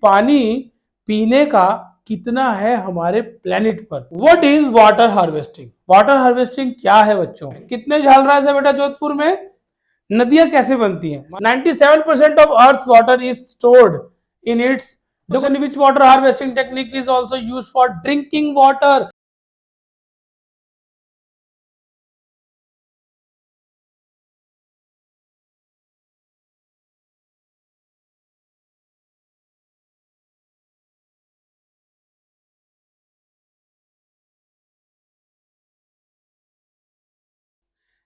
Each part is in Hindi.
पानी पीने का कितना है हमारे प्लेनेट पर। What is water harvesting? Water harvesting क्या है बच्चों? कितने झल रहा है बेटा जोधपुर में? नदियां कैसे बनती हैं? 97% of earth water is stored in its which water harvesting technique is also used for drinking water.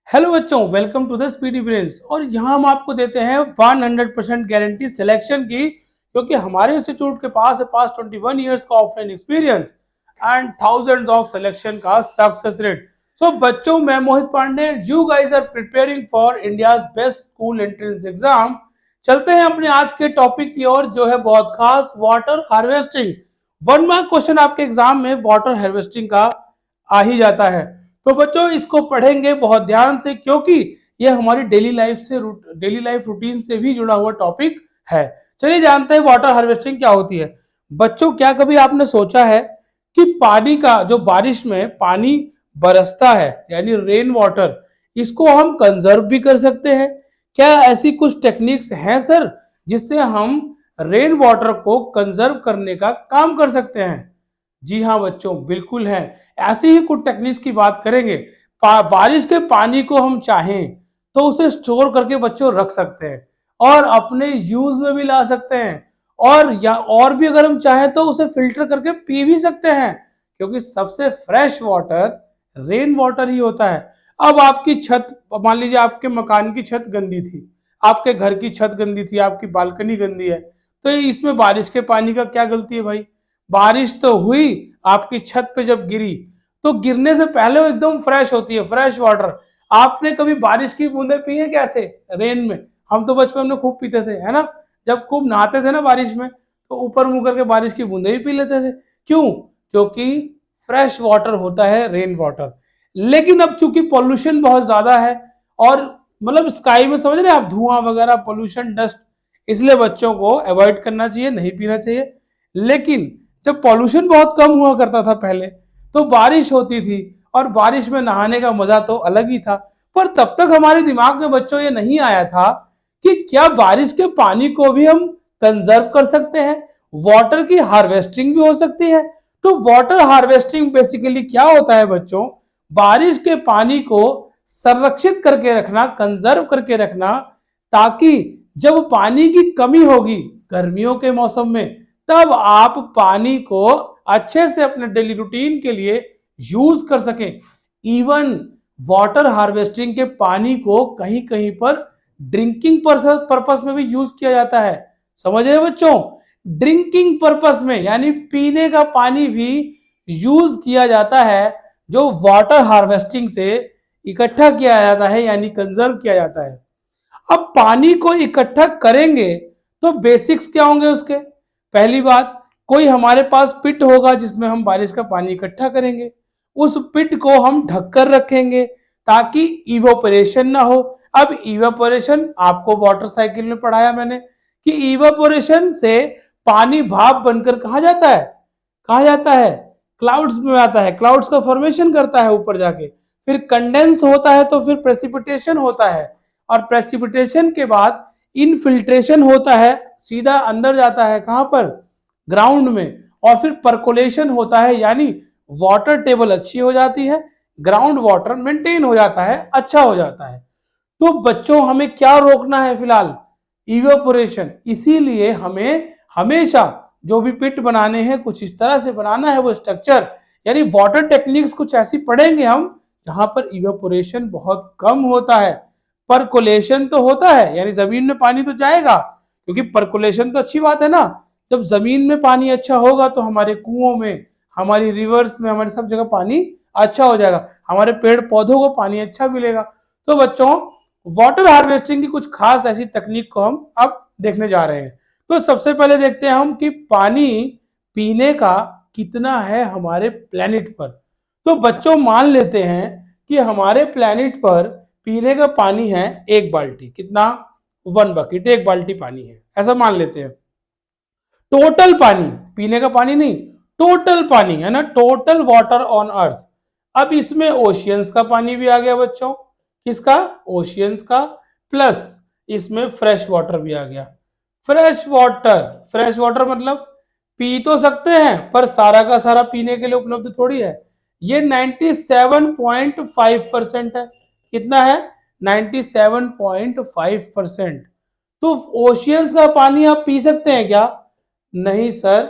Hello बच्चों, welcome to the Speedy Brains. और यहाँ हम आपको देते हैं 100% गारंटी सिलेक्शन की, क्योंकि हमारे इंस्टीट्यूट के पास है पास 21 इयर्स का offline experience and thousands of selection का सक्सेस रेट। सो बच्चों, मैं Mohit Pandey, you guys are preparing for India's best school entrance exam. चलते हैं अपने आज के टॉपिक की ओर, जो है बहुत खास, वाटर हार्वेस्टिंग। 1 मार्क क्वेश्चन आपके एग्जाम में वाटर हार्वेस्टिंग का आ ही जाता है। तो बच्चों, इसको पढ़ेंगे बहुत ध्यान से, क्योंकि ये हमारी डेली लाइफ रूटीन से भी जुड़ा हुआ टॉपिक है। चलिए जानते हैं वाटर हार्वेस्टिंग क्या होती है। बच्चों, क्या कभी आपने सोचा है कि पानी का, जो बारिश में पानी बरसता है यानी रेन वाटर, इसको हम कंजर्व भी कर सकते हैं? क्या ऐसी कुछ टेक्निक्स हैं सर जिससे हम रेन वाटर को कंजर्व करने का काम कर सकते हैं? जी हाँ बच्चों, बिल्कुल है। ऐसे ही कुछ टेक्निक्स की बात करेंगे। बारिश के पानी को हम चाहें तो उसे स्टोर करके बच्चों रख सकते हैं और अपने यूज में भी ला सकते हैं, और भी अगर हम चाहें तो उसे फिल्टर करके पी भी सकते हैं, क्योंकि सबसे फ्रेश वाटर रेन वाटर ही होता है। अब आपकी छत, मान लीजिए आपके मकान की छत गंदी थी, आपके घर की छत गंदी थी, आपकी बालकनी गंदी है, तो इसमें बारिश के पानी का क्या गलती है भाई? बारिश तो हुई, आपकी छत पे जब गिरी तो गिरने से पहले वो एकदम फ्रेश होती है, फ्रेश वाटर। आपने कभी बारिश की बूंदे पी है कैसे? रेन में हम तो बचपन में खूब पीते थे, है ना? जब खूब नहाते थे ना बारिश में, तो ऊपर मुंह करके बारिश की बूंदे भी पी लेते थे। क्यों? क्योंकि फ्रेश वाटर होता है रेन वाटर। लेकिन अब चूंकि पॉल्यूशन बहुत ज्यादा है, और मतलब स्काई में समझ रहे हैं आप, धुआं वगैरह, पॉल्यूशन, डस्ट, इसलिए बच्चों को अवॉइड करना चाहिए, नहीं पीना चाहिए। लेकिन जब पॉल्यूशन बहुत कम हुआ करता था पहले, तो बारिश होती थी और बारिश में नहाने का मजा तो अलग ही था। पर तब तक हमारे दिमाग में बच्चों ये नहीं आया था कि क्या बारिश के पानी को भी हम कंजर्व कर सकते हैं, वाटर की हार्वेस्टिंग भी हो सकती है। तो वाटर हार्वेस्टिंग बेसिकली क्या होता है बच्चों? बारिश के पानी को संरक्षित करके रखना, कंजर्व करके रखना, ताकि जब पानी की कमी होगी गर्मियों के मौसम में, तब आप पानी को अच्छे से अपने डेली रूटीन के लिए यूज कर सकें। इवन वाटर हार्वेस्टिंग के पानी को कहीं कहीं पर ड्रिंकिंग पर्पस में भी यूज किया जाता है। समझ रहे बच्चों? ड्रिंकिंग पर्पस में, यानी पीने का पानी भी यूज किया जाता है, जो वाटर हार्वेस्टिंग से इकट्ठा किया जाता है, यानी कंजर्व किया जाता है। अब पानी को इकट्ठा करेंगे तो बेसिक्स क्या होंगे उसके? पहली बात, कोई हमारे पास पिट होगा जिसमें हम बारिश का पानी इकट्ठा करेंगे। उस पिट को हम ढककर रखेंगे ताकि इवोपरेशन ना हो। अब इवोपरेशन आपको वाटर साइकिल में पढ़ाया मैंने कि इवोपरेशन से पानी भाप बनकर कहाँ जाता है? कहाँ जाता है? क्लाउड्स में आता है, क्लाउड्स का फॉर्मेशन करता है ऊपर जाके, फिर कंडेंस होता है, तो फिर प्रेसिपिटेशन होता है, और प्रेसिपिटेशन के बाद इनफिल्ट्रेशन होता है, सीधा अंदर जाता है, कहां पर? ग्राउंड में। और फिर परकोलेशन होता है, यानी वाटर टेबल अच्छी हो जाती है, ग्राउंड वाटर मेंटेन हो जाता है, अच्छा हो जाता है। तो बच्चों, हमें क्या रोकना है फिलहाल? इवेपोरेशन। इसीलिए हमें हमेशा जो भी पिट बनाने हैं कुछ इस तरह से बनाना है, वो स्ट्रक्चर, यानी वाटर टेक्निक्स कुछ ऐसी पढ़ेंगे हम जहां पर इवेपोरेशन बहुत कम होता है। परकोलेशन तो होता है, यानी जमीन में पानी तो जाएगा, क्योंकि परकोलेशन तो अच्छी बात है ना। जब जमीन में पानी अच्छा होगा तो हमारे कुओं में, हमारी रिवर्स में, हमारे सब जगह पानी अच्छा हो जाएगा, हमारे पेड़ पौधों को पानी अच्छा मिलेगा। तो बच्चों, वाटर हार्वेस्टिंग की कुछ खास ऐसी तकनीक को हम अब देखने जा रहे हैं। तो सबसे पहले देखते हैं हम कि पानी पीने का कितना है हमारे प्लेनेट पर। तो बच्चों, मान लेते हैं कि हमारे प्लेनेट पर पीने का पानी है 1 बाल्टी। कितना? 1 बकेट, 1 बाल्टी पानी है, ऐसा मान लेते हैं। टोटल पानी, पीने का पानी नहीं, टोटल पानी है ना, टोटल वाटर ऑन अर्थ। अब इसमें ओशियंस का पानी भी आ गया बच्चों, किसका, ओशियंस का, प्लस इसमें फ्रेश वाटर भी आ गया। फ्रेश वाटर, फ्रेश वाटर मतलब पी तो सकते हैं पर सारा का सारा पीने के लिए उपलब्ध थोड़ी है। ये 97.5% है। कितना है, 97.5%। तो ओशियंस का पानी आप पी सकते हैं क्या, नहीं सर,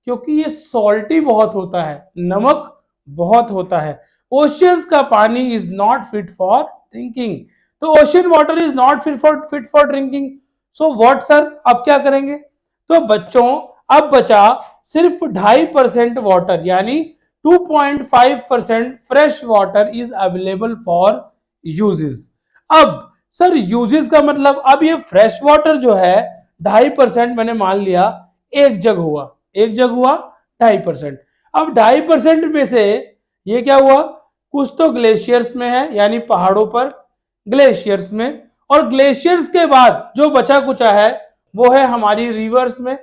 क्योंकि ये सॉल्टी बहुत होता है, नमक बहुत होता है। ओशियंस का पानी is not fit for drinking. तो ocean water is not fit for drinking. So what sir, अब क्या करेंगे, तो बच्चों अब बचा सिर्फ 2.5% वाटर, यानी 2.5% fresh water is available for uses. अब सर यूजेस का मतलब, अब ये फ्रेश वाटर जो है 2.5% मैंने मान लिया एक जग हुआ, एक जग हुआ 2.5%। अब 2.5% में से ये क्या हुआ, कुछ तो ग्लेशियर्स में है, यानी पहाड़ों पर ग्लेशियर्स में, और ग्लेशियर्स के बाद जो बचा कुचा है वो है हमारी रिवर्स में,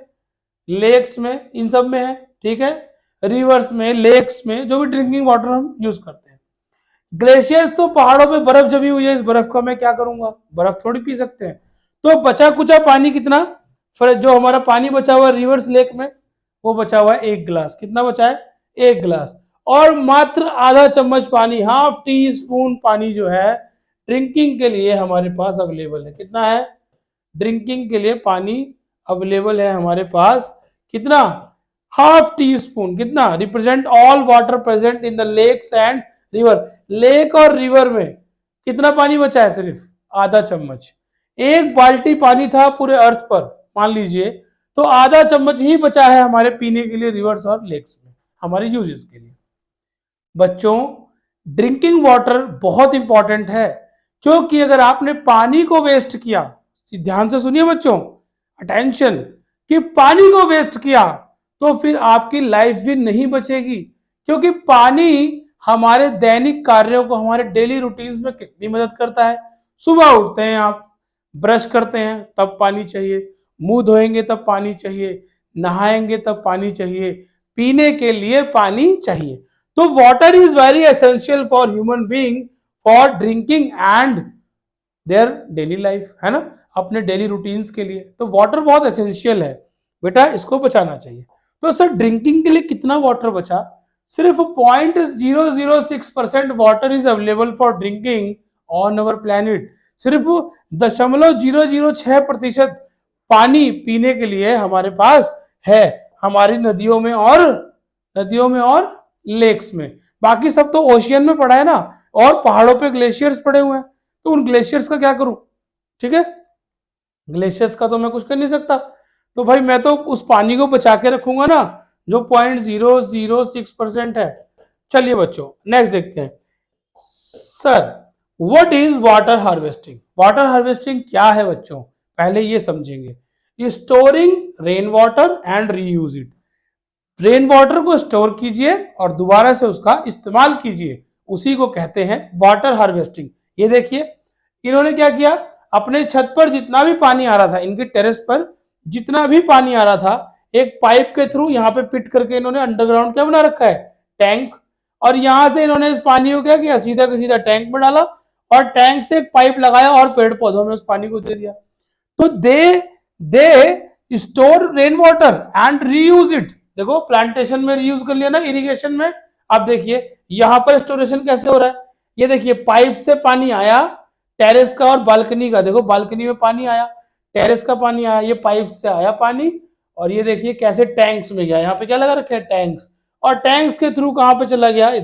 लेक्स में, इन सब में है, ठीक है, रिवर्स में, लेक्स में, जो भी ड्रिंकिंग वाटर हम यूज करते हैं। ग्लेशियर्स तो पहाड़ों पे बर्फ जमी हुई है, इस बर्फ का मैं क्या करूंगा, बर्फ थोड़ी पी सकते हैं। तो बचा कुचा पानी कितना, जो हमारा पानी बचा हुआ रिवर्स लेक में, वो बचा हुआ है 1 गिलास। कितना बचा है, 1 गिलास। और मात्र आधा चम्मच पानी, हाफ टी स्पून पानी जो है ड्रिंकिंग के लिए हमारे पास अवेलेबल है। कितना है, ड्रिंकिंग के लिए पानी अवेलेबल है हमारे पास, कितना, हाफ टी स्पून। कितना, represent all water present in the lakes and river. Lake और रिवर में कितना पानी बचा है, सिर्फ आधा चम्मच। एक बाल्टी पानी था पूरे अर्थ पर मान लीजिए, तो आधा चम्मच ही बचा है हमारे पीने के लिए रिवर्स और लेक्स में, हमारे यूजेस के लिए। बच्चों ड्रिंकिंग वाटर बहुत इंपॉर्टेंट है, क्योंकि अगर आपने पानी को वेस्ट किया, ध्यान से सुनिए बच्चों, अटेंशन, कि पानी को वेस्ट किया तो फिर आपकी लाइफ भी नहीं बचेगी। क्योंकि पानी हमारे दैनिक कार्यों को, हमारे डेली रूटीन्स में कितनी मदद करता है। सुबह उठते हैं आप, ब्रश करते हैं तब पानी चाहिए, मुंह धोएंगे तब पानी चाहिए, नहाएंगे तब पानी चाहिए, पीने के लिए पानी चाहिए। तो water is very essential for human being, for drinking and their daily life, है ना, अपने डेली रूटीन्स के लिए। तो वाटर बहुत एसेंशियल है बेटा, इसको बचाना चाहिए। तो सर ड्रिंकिंग के लिए कितना वाटर बचा, सिर्फ 0.006% water is available for drinking on our planet. सिर्फ 0.006% पानी पीने के लिए हमारे पास है, हमारी नदियों में और लेक्स में। बाकी सब तो ओशियन में पड़ा है ना, और पहाड़ों पे ग्लेशियर्स पड़े हुए हैं, तो उन ग्लेशियर्स का क्या करूं, ठीक है, ग्लेशियर्स का तो मैं कुछ कर नहीं सकता। तो भाई मैं तो उस पानी को बचा के रखूंगा ना, जो 0.006% है। चलिए बच्चों नेक्स्ट देखते हैं। Sir what is water harvesting, water harvesting क्या है बच्चों, पहले ये समझेंगे। Storing rain water and reuse it, rain water को स्टोर कीजिए और दोबारा से उसका इस्तेमाल कीजिए, उसी को कहते हैं वाटर हार्वेस्टिंग। ये देखिए इन्होंने क्या किया, अपने छत पर जितना भी पानी आ रहा था, इनके टेरेस पर जितना भी पानी आ रहा था, एक पाइप के थ्रू यहाँ पे पिट करके इन्होंने अंडरग्राउंड क्या बना रखा है, टैंक। और यहां से इन्होंने इस पानी को क्या किया, सीधा का सीधा टैंक में डाला, और टैंक से एक पाइप लगाया और पेड़ पौधों में उस पानी को दे दिया। तो they store rain water and reuse it. देखो प्लांटेशन में रीयूज कर लिया ना, इरिगेशन में। अब देखिए यहां पर स्टोरेशन कैसे हो रहा है, ये देखिए पाइप से पानी आया टेरेस का और बालकनी का, देखो बालकनी में पानी आया, टेरेस का पानी आया, ये पाइप से आया पानी, और ये देखिए कैसे टैंक्स में गया, यहाँ पे क्या लगा रखे हैं, टैंक्स, और टैंक्स के थ्रू कहां पे चला गया, ये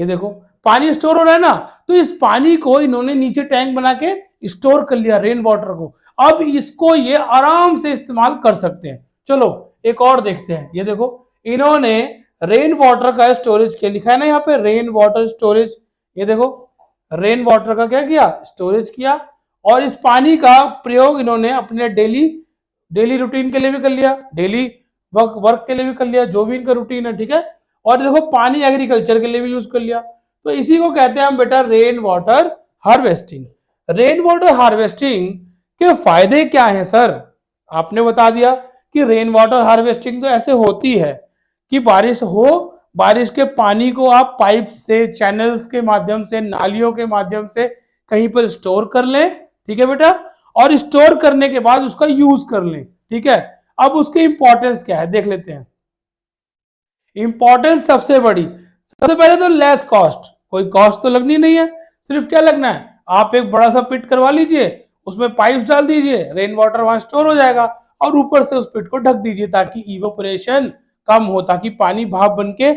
देखो पानी स्टोर हो रहा है ना। तो इस पानी को इन्होंने नीचे टैंक बना के स्टोर कर लिया, रेन वाटर को। अब इसको ये आराम से इस्तेमाल कर सकते हैं। चलो एक और देखते हैं, ये देखो इन्होंने रेन वाटर का स्टोरेज क्या लिखा है ना यहाँ पे, रेन वाटर स्टोरेज। ये देखो रेन वाटर का क्या किया, स्टोरेज किया, और इस पानी का प्रयोग इन्होंने अपने डेली रूटीन के लिए भी कर लिया, डेली वर्क के लिए भी कर लिया, जो भी इनका रूटीन है, ठीक है। और देखो पानी एग्रीकल्चर के लिए भी यूज कर लिया। तो इसी को कहते हैं हम बेटा rain water harvesting. Rain water harvesting के फायदे क्या हैं सर, आपने बता दिया कि रेन वाटर हार्वेस्टिंग तो ऐसे होती है कि बारिश हो, बारिश के पानी को आप पाइप से, चैनल्स के माध्यम से, नालियों के माध्यम से कहीं पर स्टोर कर लें, ठीक है बेटा, और स्टोर करने के बाद उसका यूज कर लें, ठीक है। अब उसकी इंपॉर्टेंस क्या है देख लेते हैं। इंपॉर्टेंस सबसे बड़ी, सबसे पहले तो लेस कॉस्ट, कोई कॉस्ट तो लगनी नहीं है, सिर्फ क्या लगना है, आप एक बड़ा सा पिट करवा लीजिए, उसमें पाइप डाल दीजिए, रेन वाटर वहां स्टोर हो जाएगा, और ऊपर से उस पिट को ढक दीजिए ताकि इवेपोरेशन कम हो, ताकि पानी भाप बन के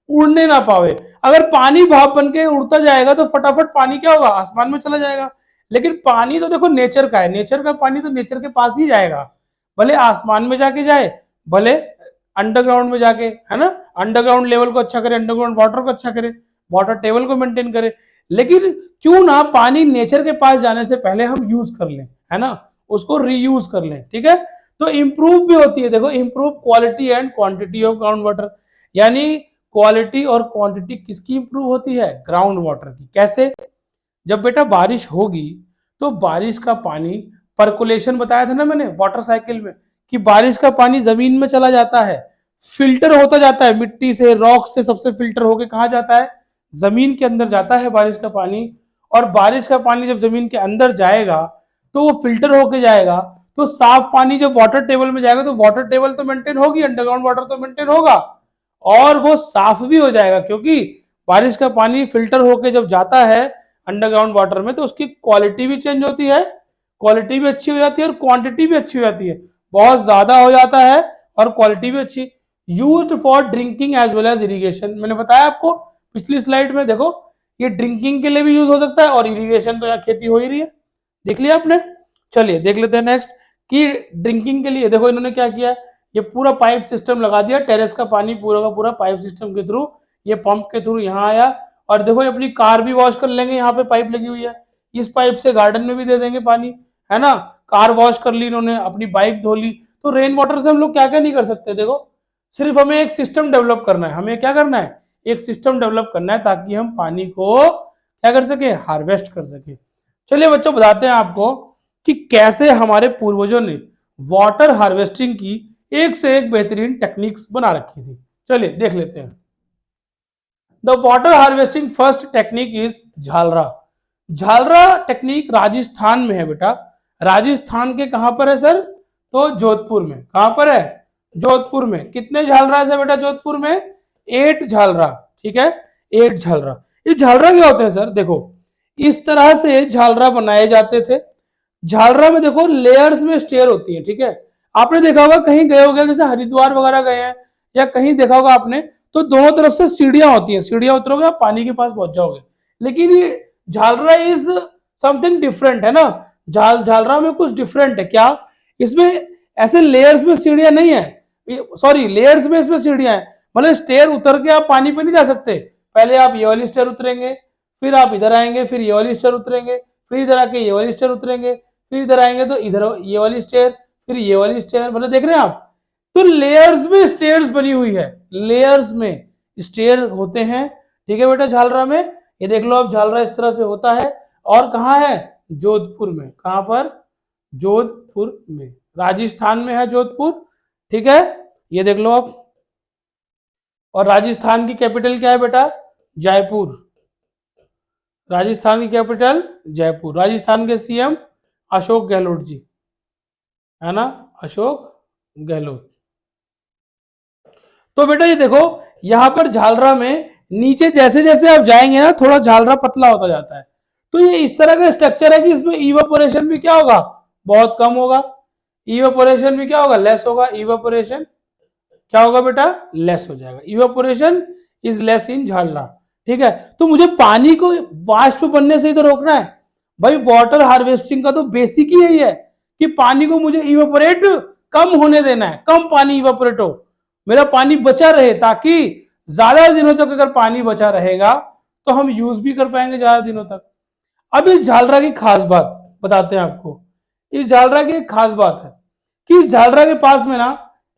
उड़ने ना पावे। अगर पानी भाप बन के उड़ता जाएगा तो फटाफट पानी क्या होगा, आसमान में चला जाएगा। लेकिन पानी तो देखो नेचर का है, नेचर का पानी तो नेचर के पास ही जाएगा, भले आसमान में जाके जाए, भले अंडरग्राउंड में जाके, है ना, अंडरग्राउंड लेवल को अच्छा करे, अंडरग्राउंड वाटर को अच्छा करे, वाटर टेबल को मेंटेन करे। लेकिन क्यों ना पानी नेचर के पास जाने से पहले हम यूज कर लें, है ना, उसको रीयूज कर लें, ठीक है। तो इंप्रूव भी होती है, देखो, improve quality and quantity of ground water, यानी क्वालिटी और क्वांटिटी किसकी इंप्रूव होती है, ग्राउंड वाटर की। कैसे, जब बेटा बारिश होगी तो बारिश का पानी, पर्कुलेशन बताया था ना मैंने वाटर साइकिल में, कि बारिश का पानी जमीन में चला जाता है, फिल्टर होता जाता है, मिट्टी से, रॉक से सबसे फिल्टर होके कहा जाता है, जमीन के अंदर जाता है बारिश का पानी। और बारिश का पानी जब जमीन के अंदर जाएगा तो वो फिल्टर होके जाएगा, तो साफ पानी जब वाटर टेबल में जाएगा तो वाटर टेबल तो मेंटेन होगी, अंडरग्राउंड वाटर तो मेंटेन होगा, और वो साफ भी हो जाएगा, क्योंकि बारिश का पानी फिल्टर होके जब जाता है अंडरग्राउंड वाटर में तो उसकी क्वालिटी भी चेंज होती है, क्वालिटी भी अच्छी हो जाती है और क्वांटिटी भी अच्छी हो जाती है, बहुत ज्यादा हो जाता है और क्वालिटी भी अच्छी। Used for drinking as well as irrigation, मैंने बताया आपको पिछली स्लाइड में, देखो ये ड्रिंकिंग के लिए भी यूज हो सकता है और इरिगेशन तो यहाँ खेती हो ही रही है, देख लिया आपने। चलिए देख लेते हैं नेक्स्ट कि ड्रिंकिंग के लिए देखो इन्होंने क्या किया, ये पूरा पाइप सिस्टम लगा दिया, टेरेस का पानी पूरा का पूरा पाइप सिस्टम के थ्रू, ये पंप के थ्रू यहाँ आया, और देखो ये अपनी कार भी वॉश कर लेंगे, यहाँ पे पाइप लगी हुई है, इस पाइप से गार्डन में भी दे देंगे पानी, है ना, कार वॉश कर ली इन्होंने, अपनी बाइक धो ली। तो रेन वाटर से हम लोग क्या क्या नहीं कर सकते, देखो सिर्फ हमें एक सिस्टम डेवलप करना है, हमें क्या करना है, एक सिस्टम डेवलप करना है ताकि हम पानी को क्या कर सके, हार्वेस्ट कर सके। चलिए बच्चों बताते हैं आपको कि कैसे हमारे पूर्वजों ने वाटर हार्वेस्टिंग की एक से एक बेहतरीन टेक्निक्स बना रखी थी। चलिए देख लेते हैं। The water harvesting first technique is Jhalra. Jhalra technique Rajasthan में है बेटा, राजस्थान के कहां पर है सर, तो जोधपुर में। कहां पर है, जोधपुर में। कितने झालरा है बेटा जोधपुर में, 8 झालरा, ठीक है, 8 झालरा। ये झालरा क्या होते हैं सर, देखो इस तरह से झालरा बनाए जाते थे। झालरा में देखो लेयर्स में स्टेयर होती है, ठीक है, आपने देखा होगा कहीं गए होगे, जैसे हरिद्वार वगैरह गए हैं या कहीं देखा होगा आपने, तो दोनों तरफ से सीढ़ियां होती हैं, सीढ़ियां उतरोगे आप पानी के पास पहुंच जाओगे। लेकिन ये झालरा इज समथिंग डिफरेंट है ना, झालरा में कुछ डिफरेंट है। क्या, इसमें ऐसे लेयर्स में सीढ़ियां नहीं है, सॉरी लेयर्स में इसमें सीढ़ियां हैं, मतलब स्टेयर उतर के आप पानी पे नहीं जा सकते, पहले आप ये वाली स्टेयर उतरेंगे, फिर आप इधर आएंगे, फिर ये वाली स्टेयर उतरेंगे, फिर इधर आके ये वाली स्टेयर उतरेंगे, फिर इधर आएंगे तो इधर ये वाली स्टेयर, फिर ये वाली स्टेयर, मतलब देख रहे हैं आप, तो लेयर्स में स्टेयर्स बनी हुई है, लेयर्स में स्टेयर होते हैं, ठीक है बेटा। झालरा में ये देख लो आप, झालरा इस तरह से होता है, और कहाँ है, जोधपुर में। कहां पर, जोधपुर में, राजस्थान में है जोधपुर, ठीक है, ये देख लो आप। और राजस्थान की कैपिटल क्या है बेटा, जयपुर, राजस्थान की कैपिटल जयपुर। राजस्थान के सीएम अशोक गहलोत जी, है ना, अशोक गहलोत। तो बेटा ये देखो यहां पर झालरा में नीचे जैसे जैसे आप जाएंगे ना, थोड़ा झालरा पतला होता जाता है, तो ये इस तरह का स्ट्रक्चर है कि इसमें इवेपोरेशन भी क्या होगा, बहुत कम होगा, इवेपोरेशन भी क्या होगा, लेस होगा। इवेपोरेशन क्या होगा बेटा, लेस हो जाएगा, evaporation is less in Jhalra, ठीक है। तो मुझे पानी को वाष्प बनने से ही तो रोकना है भाई, वाटर हार्वेस्टिंग का तो बेसिक ही यही है कि पानी को मुझे इवेपोरेट कम होने देना है, कम पानी इवेपोरेट हो, मेरा पानी बचा रहे, ताकि ज्यादा दिनों तक अगर पानी बचा रहेगा तो हम यूज भी कर पाएंगे ज्यादा दिनों तक। अब इस झालरा की खास बात बताते हैं आपको, इस झालरा की एक खास बात है कि इस झालरा के पास में ना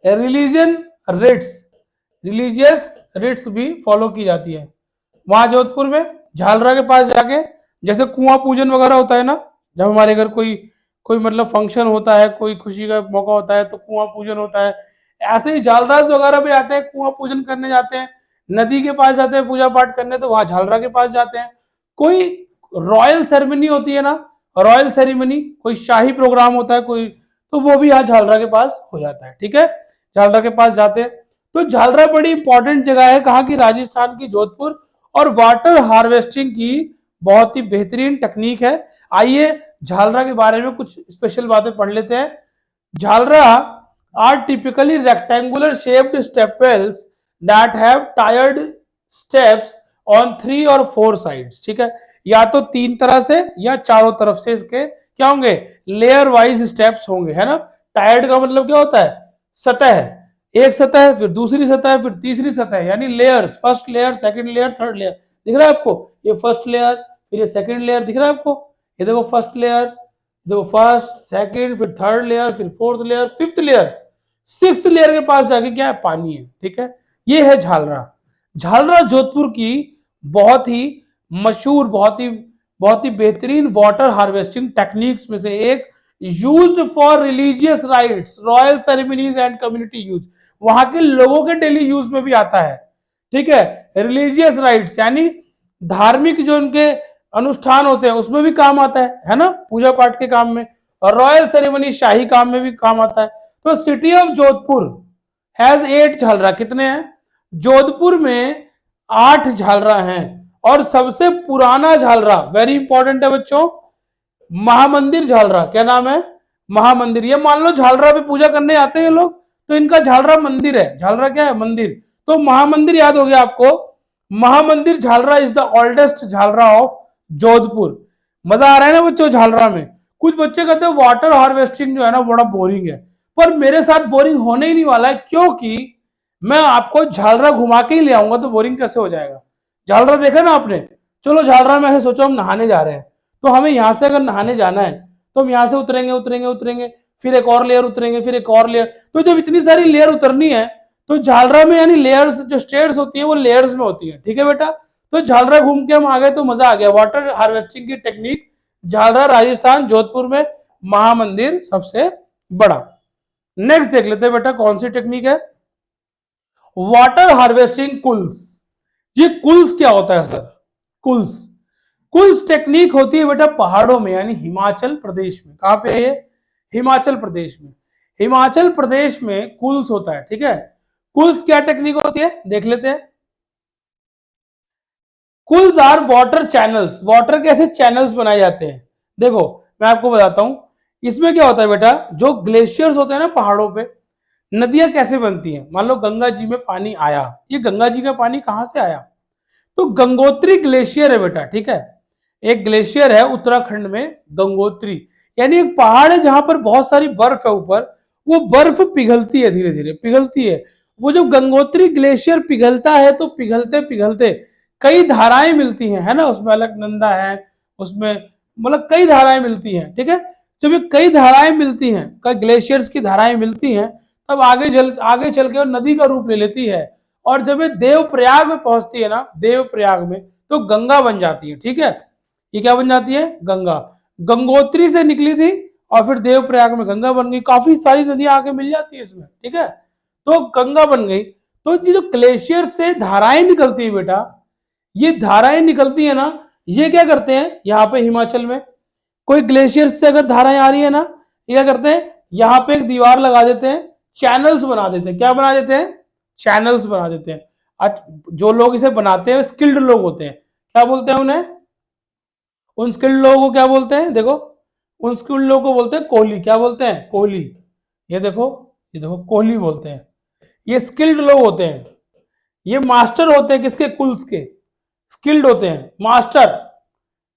रिलीजन रिट्स, रिलीजियस रिट्स भी फॉलो की जाती है। वहां जोधपुर में झालरा के पास जाके, जैसे कुआं पूजन वगैरह होता है ना, जब हमारे घर कोई कोई मतलब फंक्शन होता है, कोई खुशी का मौका होता है तो कुआं पूजन होता है। ऐसे ही झालरास वगैरह भी आते हैं, कुआं पूजन करने जाते हैं, नदी के पास जाते हैं पूजा पाठ करने तो वहां झालरा के पास जाते हैं। कोई रॉयल सेरेमनी होती है ना, रॉयल सेरेमनी, कोई शाही प्रोग्राम होता है कोई, तो वो भी यहाँ झालरा के पास हो जाता है। ठीक है, झालरा के पास जाते हैं। तो झालरा बड़ी इंपॉर्टेंट जगह है, कहाँ की? राजस्थान की, जोधपुर। और वाटर हार्वेस्टिंग की बहुत ही बेहतरीन टेक्निक है। आइए झालरा के बारे में कुछ स्पेशल बातें पढ़ लेते हैं। Jhalara are typically rectangular shaped step wells that have tiered steps on 3 और 4 साइड्स। ठीक है, या तो 3 तरह से या चारों तरफ से इसके क्या होंगे? लेयर वाइज स्टेप्स होंगे, है ना। टायर्ड का मतलब क्या होता है? सतह है, एक सतह, फिर दूसरी सतह, फिर तीसरी सतह, यानी layers, first layer, second layer, third layer. दिख रहा है आपको? ये फर्स्ट लेयर, फिर ये सेकंड लेयर, दिख रहा है आपको? ये देखो फर्स्ट लेयर, देखो फर्स्ट, सेकंड, फिर थर्ड लेयर, फिर fourth layer, fifth layer, sixth layer के पास जाके क्या है? पानी है। ठीक है, ये है झालरा। झालरा जोधपुर की बहुत ही मशहूर, बहुत ही बेहतरीन वाटर हार्वेस्टिंग टेक्निक्स में से एक, used for religious rights, royal ceremonies and community use. वहां के लोगों के डेली यूज में भी आता है। ठीक है, रिलीजियस राइट्स यानी धार्मिक जो उनके अनुष्ठान होते हैं उसमें भी काम आता है ना, पूजा पाठ के काम में। और रॉयल सेरेमनी, शाही काम में भी काम आता है। तो city of Jodhpur has 8 Jhalra. कितने हैं? जोधपुर में 8 झालरा हैं। और सबसे पुराना झालरा, वेरी इंपॉर्टेंट है बच्चों, महामंदिर झालरा। क्या नाम है? महामंदिर। ये मान लो झालरा पे पूजा करने आते हैं लोग, तो इनका झालरा मंदिर है। झालरा क्या है? मंदिर। तो महामंदिर याद हो गया आपको। Mahamandir Jhalra is the oldest Jhalra of Jodhpur. मजा आ रहा है ना बच्चों झालरा में? कुछ बच्चे कहते हैं वाटर हार्वेस्टिंग जो है ना बड़ा बोरिंग है, पर मेरे साथ बोरिंग होने ही नहीं वाला है, क्योंकि मैं आपको झालरा घुमा के ही ले आऊंगा, तो बोरिंग कैसे हो जाएगा? झालरा देखा ना आपने? चलो झालरा में ऐसे सोचो हम नहाने जा रहे हैं, तो हमें यहां से अगर नहाने जाना है तो हम यहां से उतरेंगे उतरेंगे उतरेंगे, फिर एक और लेयर उतरेंगे, फिर एक और लेयर। तो जब इतनी सारी लेयर उतरनी है तो झालरा में यानी लेयर्स जो स्टेयर्स होती है वो लेयर्स में होती है। ठीक है बेटा, तो झालरा घूम के हम आ गए तो मजा आ गया। वाटर हार्वेस्टिंग की टेक्निक झालरा, राजस्थान, जोधपुर में महामंदिर सबसे बड़ा। नेक्स्ट देख लेते हैं बेटा कौन सी टेक्निक है। Water harvesting kuhls. ये कुल्स क्या होता है सर? कुल्स, कुल्स टेक्निक होती है बेटा पहाड़ों में, यानी हिमाचल प्रदेश में। कहां पे है ये? हिमाचल प्रदेश में। हिमाचल प्रदेश में कुल्स होता है। ठीक है, कुल्स क्या टेक्निक होती है देख लेते हैं। कुल्स आर वाटर चैनल्स। वाटर के ऐसे चैनल्स बनाए जाते हैं। देखो मैं आपको बताता हूं, इसमें क्या होता है बेटा, जो ग्लेशियर्स होते हैं ना पहाड़ों पे, नदियां कैसे बनती हैं? मान लो गंगा जी में पानी आया, ये गंगा जी का पानी कहां से आया? तो गंगोत्री ग्लेशियर है बेटा। ठीक है, एक ग्लेशियर है उत्तराखंड में, गंगोत्री, यानी एक पहाड़ है जहां पर बहुत सारी बर्फ है ऊपर, वो बर्फ पिघलती है, धीरे धीरे पिघलती है। वो जब गंगोत्री ग्लेशियर पिघलता है तो पिघलते पिघलते कई धाराएं मिलती हैं, है ना, उसमें अलकनंदा है, उसमें मतलब कई धाराएं मिलती हैं। ठीक है, जब ये कई धाराएं मिलती हैं, कई ग्लेशियर्स की धाराएं मिलती हैं, तब आगे चल के नदी का रूप ले लेती है। और जब ये देवप्रयाग में पहुंचती है ना, देवप्रयाग में, तो गंगा बन जाती है। ठीक है, ये क्या बन जाती है? गंगा। गंगोत्री से निकली थी और फिर देवप्रयाग में गंगा बन गई। काफी सारी नदियां आके मिल जाती है इसमें। ठीक है, तो गंगा बन गई। तो ये जो ग्लेशियर से धाराएं निकलती है बेटा, ये धाराएं निकलती है ना, ये क्या करते हैं यहाँ पे हिमाचल में, कोई ग्लेशियर से अगर धाराएं आ रही है ना, ये क्या करते हैं, यहाँ पे एक दीवार लगा देते हैं, चैनल्स बना देते हैं। क्या बना देते हैं? चैनल्स बना देते हैं। जो लोग इसे बनाते हैं स्किल्ड लोग होते हैं। क्या बोलते हैं उन्हें? उन स्किल्ड लोगों को क्या बोलते हैं? देखो, उन स्किल्ड लोगों को बोलते हैं कोहली। क्या बोलते हैं? कोहली। ये देखो, ये देखो कोहली बोलते हैं। ये स्किल्ड लोग होते हैं, ये मास्टर होते हैं किसके? कुल्स के। स्किल्ड होते हैं, मास्टर।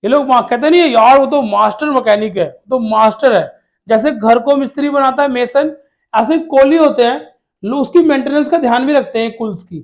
ये लोग कहते नहीं है यार वो तो मास्टर मैकेनिक है, तो मास्टर है। जैसे घर को मिस्त्री बनाता है मेसन, ऐसे कोहली होते हैं, लोग उसकी मेंटेनेंस का ध्यान भी रखते हैं कुल्स की।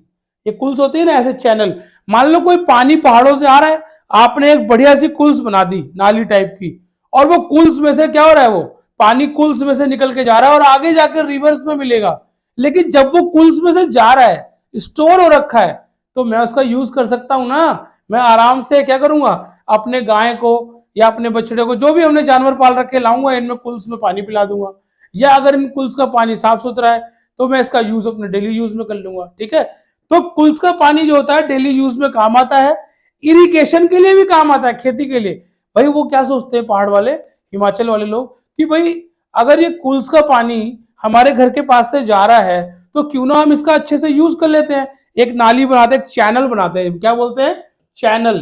ये कुल्स होती है ना ऐसे चैनल। मान लो कोई पानी पहाड़ों से आ रहा है, आपने एक बढ़िया सी कुल्स बना दी नाली टाइप की, और वो कुल्स में से क्या हो रहा है, वो पानी कुल्स में से निकल के जा रहा है और आगे जाकर रिवर्स में मिलेगा। लेकिन जब वो कुल्स में से जा रहा है, स्टोर हो रखा है, तो मैं उसका यूज कर सकता हूं ना। मैं आराम से क्या करूंगा, अपने गाय को या अपने बछड़े को, जो भी हमने जानवर पाल रखे, लाऊंगा इनमें कुल्स में पानी पिला दूंगा, या अगर इन कुल्स का पानी साफ सुथरा है तो मैं इसका यूज अपने डेली यूज में कर लूंगा। ठीक है, तो कुल्स का पानी जो होता है डेली यूज में काम आता है, इरिगेशन के लिए भी काम आता है, खेती के लिए। भाई वो क्या सोचते हैं पहाड़ वाले, हिमाचल वाले लोग, कि भाई अगर ये कुल्स का पानी हमारे घर के पास से जा रहा है तो क्यों ना हम इसका अच्छे से यूज कर लेते हैं, एक नाली बनाते हैं, एक चैनल बनाते हैं। क्या बोलते हैं? चैनल।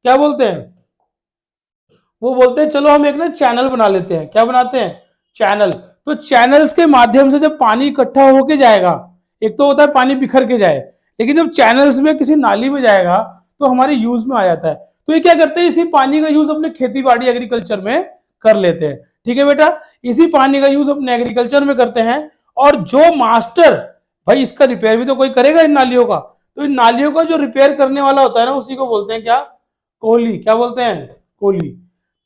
क्या बोलते हैं? वो बोलते हैं चलो हम एक ना चैनल बना लेते हैं। क्या बनाते हैं? चैनल। तो चैनल्स के माध्यम से जब पानी इकट्ठा होके जाएगा, एक तो होता है पानी बिखर के जाए, लेकिन जब चैनल्स में किसी नाली में जाएगा तो हमारे यूज में आ जाता है। तो ये क्या करते हैं, इसी पानी का यूज अपने खेती बाड़ी एग्रीकल्चर में कर लेते हैं। ठीक है बेटा, इसी पानी का यूज अपने एग्रीकल्चर में करते हैं। और जो मास्टर, भाई इसका रिपेयर भी तो कोई करेगा इन नालियों का, तो इन नालियों का जो रिपेयर करने वाला होता है ना, उसी को बोलते हैं क्या? कोहली। क्या बोलते हैं? कोहली।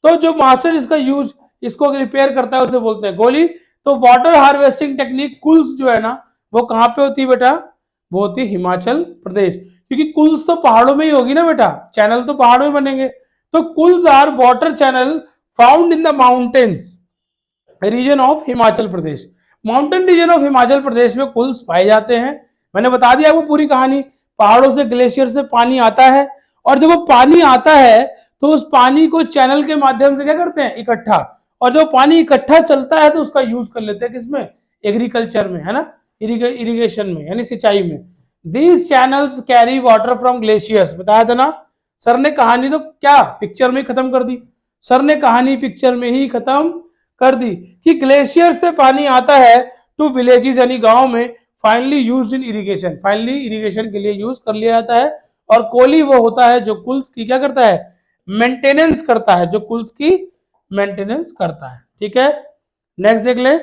तो जो मास्टर इसका यूज, इसको रिपेयर करता है, उसे बोलते हैं कोहली। तो वाटर हार्वेस्टिंग टेक्निक कुल्स जो है ना, वो कहां पे होती है बेटा? वो होती है हिमाचल प्रदेश, क्योंकि कुल्स तो पहाड़ों में ही होगी ना बेटा, चैनल तो पहाड़ों में बनेंगे। तो kuhls are water channel found in the mountains region of Himachal Pradesh. Mountain region of Himachal Pradesh में कुल्स पाए जाते हैं। मैंने बता दिया वो पूरी कहानी, पहाड़ों से, ग्लेशियर से पानी आता है, और जब वो पानी आता है तो उस पानी को चैनल के माध्यम से क्या करते हैं? इकट्ठा। और जब पानी इकट्ठा चलता है तो उसका यूज कर लेते हैं किसमें? एग्रीकल्चर में, है ना, इरिगेशन में, यानी सिंचाई में। These channels carry water from glaciers. बताया था ना सर ने, कहानी तो क्या पिक्चर में खत्म कर दी, सर ने कहानी पिक्चर में ही खत्म कर दी कि ग्लेशियर से पानी आता है टू विलेजेस, यानी गांव में, finally used in irrigation, finally irrigation के लिए यूज कर लिया जाता है। और कोहली वो होता है जो कुल्स की क्या करता है? मेंटेनेंस करता है, जो कुल्स की मेंटेनेंस करता है। ठीक है, नेक्स्ट देख ले।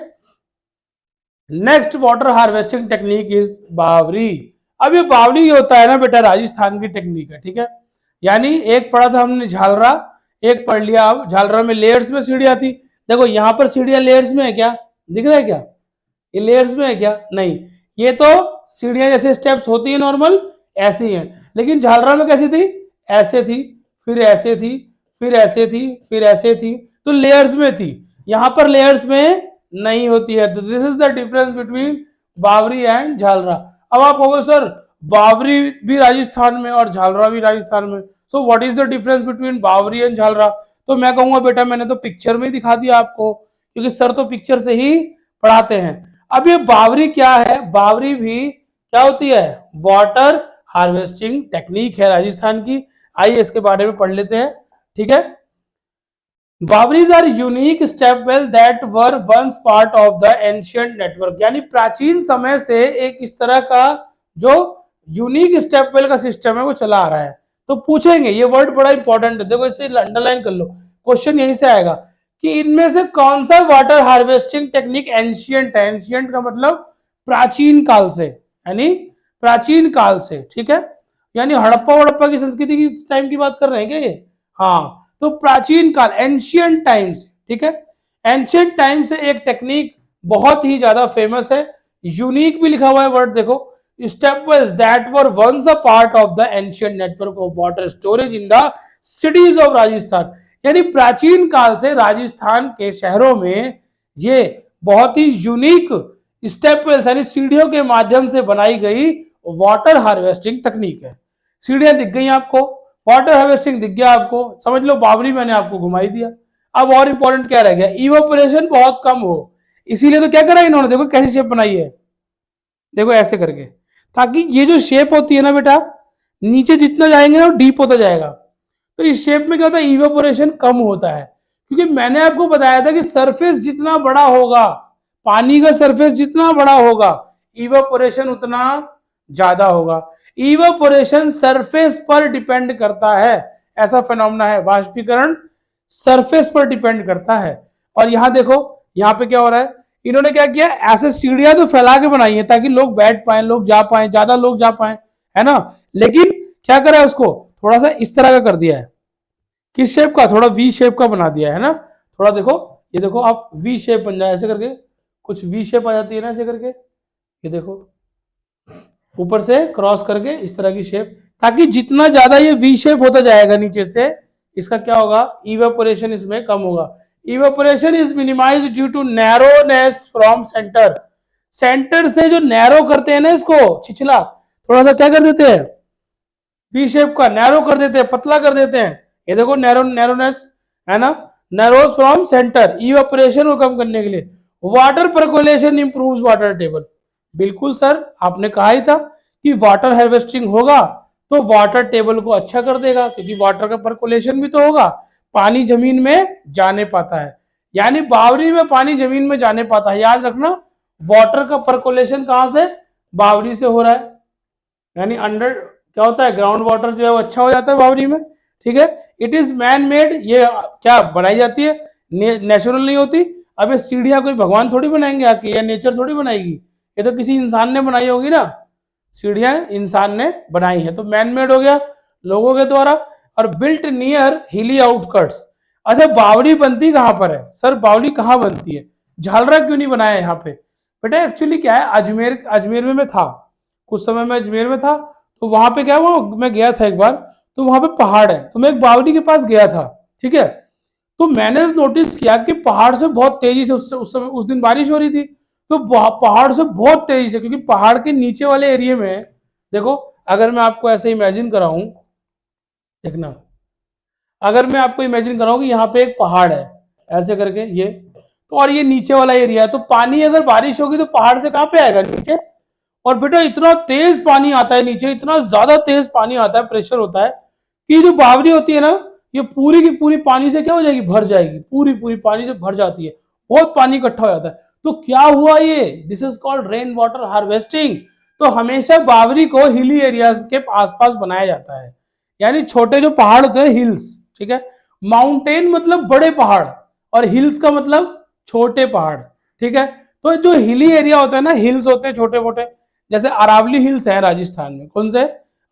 Next water harvesting technique is bawri. अब ये बावरी होता है ना बेटा, राजस्थान की टेक्निक है। ठीक है, यानी एक पढ़ा था हमने झालरा, एक पढ़ लिया अब झालरा में लेयर्स में सीढ़ियां थी। देखो यहां पर सीढ़ियां लेयर्स में है क्या? दिख रहा है क्या? ये लेयर्स में है क्या? नहीं, ये तो सीढ़ियां जैसे स्टेप्स होती है नॉर्मल, ऐसी हैं। लेकिन झालरा में कैसी थी? ऐसे थी, फिर ऐसे थी, फिर ऐसे थी, फिर ऐसे थी, तो लेयर्स में थी। यहां पर लेयर्स में नहीं होती है। तो this is the difference between baori and jhalara. अब आप कहोगे सर बावरी भी राजस्थान में और झालरा भी राजस्थान में, so what is the difference between baori and jhalara? तो मैं कहूंगा बेटा मैंने तो पिक्चर में ही दिखा दिया आपको, क्योंकि सर तो पिक्चर से ही पढ़ाते हैं। अब ये बावरी क्या है? बावरी भी क्या होती है? वाटर हार्वेस्टिंग टेक्निक है राजस्थान की। आइए इसके बारे में पढ़ लेते हैं। ठीक है, bawris are unique stepwell that were once part of the ancient network, यानी प्राचीन समय से एक इस तरह का जो यूनिक स्टेपवेल का सिस्टम है वो चला आ रहा है। तो पूछेंगे, ये वर्ड बड़ा इंपॉर्टेंट है, देखो इसे अंडरलाइन कर लो, क्वेश्चन यहीं से आएगा कि इनमें से कौन सा वाटर हार्वेस्टिंग टेक्निक एंशियंट है? एंशियंट का मतलब प्राचीन काल से, यानी प्राचीन काल से। ठीक है, यानी हड़प्पा वड़प्पा की संस्कृति की टाइम की बात कर रहे हैं क्या ये? हाँ, तो प्राचीन काल, एंशियंट टाइम्स। ठीक है, एंशियंट टाइम से एक टेक्निक बहुत ही ज्यादा फेमस है, यूनिक भी लिखा हुआ है वर्ड देखो, stepwells that were once a part of the ancient network of water storage in the cities of Rajasthan. यानी प्राचीन काल से राजस्थान के शहरों में ये बहुत ही यूनिक स्टेपवेल्स यानी सीढ़ियों के माध्यम से बनाई गई वाटर हार्वेस्टिंग तकनीक है। सीढ़ियां दिख गई आपको, वाटर हार्वेस्टिंग दिख गया आपको, समझ लो बावरी मैंने आपको घुमाई दिया। अब और इंपॉर्टेंट क्या रह गया? इवेपोरेशन बहुत कम हो, इसीलिए तो क्या करा इन्होंने, देखो कैसी शेप बनाई है, देखो ऐसे करके, ताकि ये जो शेप होती है ना बेटा, नीचे जितना जाएंगे ना डीप होता जाएगा। तो इस शेप में क्या होता है? इवेपोरेशन कम होता है, क्योंकि मैंने आपको बताया था कि सरफेस जितना बड़ा होगा, पानी का सरफेस जितना बड़ा होगा, इवेपोरेशन उतना ज्यादा होगा। इवेपोरेशन सरफेस पर डिपेंड करता है, ऐसा फिनोमेना है, वाष्पीकरण सरफेस पर डिपेंड करता है। और यहां देखो, यहां पे क्या हो रहा है, इन्होंने क्या किया, ऐसे सीढ़ियां तो फैला के बनाई है ताकि लोग बैठ पाए, लोग जा पाए, ज्यादा लोग जा पाए, है ना। लेकिन क्या करा है, उसको थोड़ा सा इस तरह का कर दिया है, किस शेप का? थोड़ा वी शेप का बना दिया है ना। थोड़ा देखो, ये देखो आप वी शेप बन जाए ऐसे करके, कुछ वी शेप आ जाती है ना ऐसे करके, ये देखो ऊपर से क्रॉस करके इस तरह की शेप, ताकि जितना ज्यादा ये वी शेप होता जाएगा नीचे से, इसका क्या होगा, इवेपोरेशन इसमें कम होगा। Evaporation is minimize due to narrowness from center. Center से जो नैरो करते हैं ना इसको, छिछला थोड़ा सा क्या कर देते हैं, वी शेप का नैरो कर देते हैं, पतला कर देते हैं। ये देखो नैरोनेस है ना, नैरोस फ्रॉम सेंटर, इवेपोरेशन को कम करने के लिए। Water percolation improves water table. बिल्कुल सर, आपने कहा ही था कि वाटर हार्वेस्टिंग होगा तो वाटर टेबल को अच्छा कर देगा, क्योंकि वाटर का परकोलेशन भी तो होगा, पानी जमीन में जाने पाता है, यानी बावरी में पानी जमीन में जाने पाता है। याद रखना, वाटर का परकोलेशन कहां से, बावरी से हो रहा है, यानी अंडर क्या होता है, ग्राउंड वाटर जो है वो अच्छा हो जाता है बावरी में। ठीक है, इट इज मैन मेड, ये क्या बनाई जाती है, नेचुरल नहीं होती। अब ये सीढ़ियां कोई भगवान थोड़ी बनाएंगे आके, या नेचर थोड़ी बनाएगी, ये तो किसी इंसान ने बनाई होगी ना, सीढ़ियां इंसान ने बनाई है, तो मैन मेड हो गया लोगों के द्वारा। और बिल्ट नियर हिली आउटकट्स। अच्छा, बावरी बनती कहां पर है सर, बावली कहां बनती है, झालरा क्यों नहीं बनाया यहाँ पे? बेटा एक्चुअली क्या है, अजमेर, अजमेर में मैं था कुछ समय, में अजमेर में था, तो वहां पे क्या हुआ, मैं गया था एक बार, तो वहां पे पहाड़ है, तो मैं एक बावली के पास गया था। ठीक है, तो मैंने नोटिस किया कि पहाड़ से बहुत तेजी से उस समय उस दिन बारिश हो रही थी, तो पहाड़ से बहुत तेजी से, क्योंकि पहाड़ के नीचे वाले एरिया में देखो, अगर मैं आपको ऐसे इमेजिन कराऊं, देखना, अगर मैं आपको इमेजिन कराऊं कि यहाँ पे एक पहाड़ है ऐसे करके ये, तो और ये नीचे वाला एरिया है, तो पानी अगर बारिश होगी तो पहाड़ से कहां पे आएगा, नीचे। और बेटा इतना तेज पानी आता है नीचे, इतना ज्यादा तेज पानी आता है, प्रेशर होता है कि जो बावरी होती है ना, ये पूरी की पूरी पानी से क्या हो जाएगी, भर जाएगी, पूरी पूरी पानी से भर जाती है, बहुत पानी इकट्ठा हो जाता है। तो क्या हुआ ये, this is called rain water harvesting. तो हमेशा बावरी को हिली एरियाज के आसपास बनाया जाता है, यानी छोटे जो पहाड़ होते हैं, हिल्स। ठीक है, माउंटेन मतलब बड़े पहाड़, और हिल्स का मतलब छोटे पहाड़। ठीक है, तो जो हिली एरिया होता है ना, हिल्स होते हैं छोटे मोटे, जैसे अरावली हिल्स है राजस्थान में, कौन से,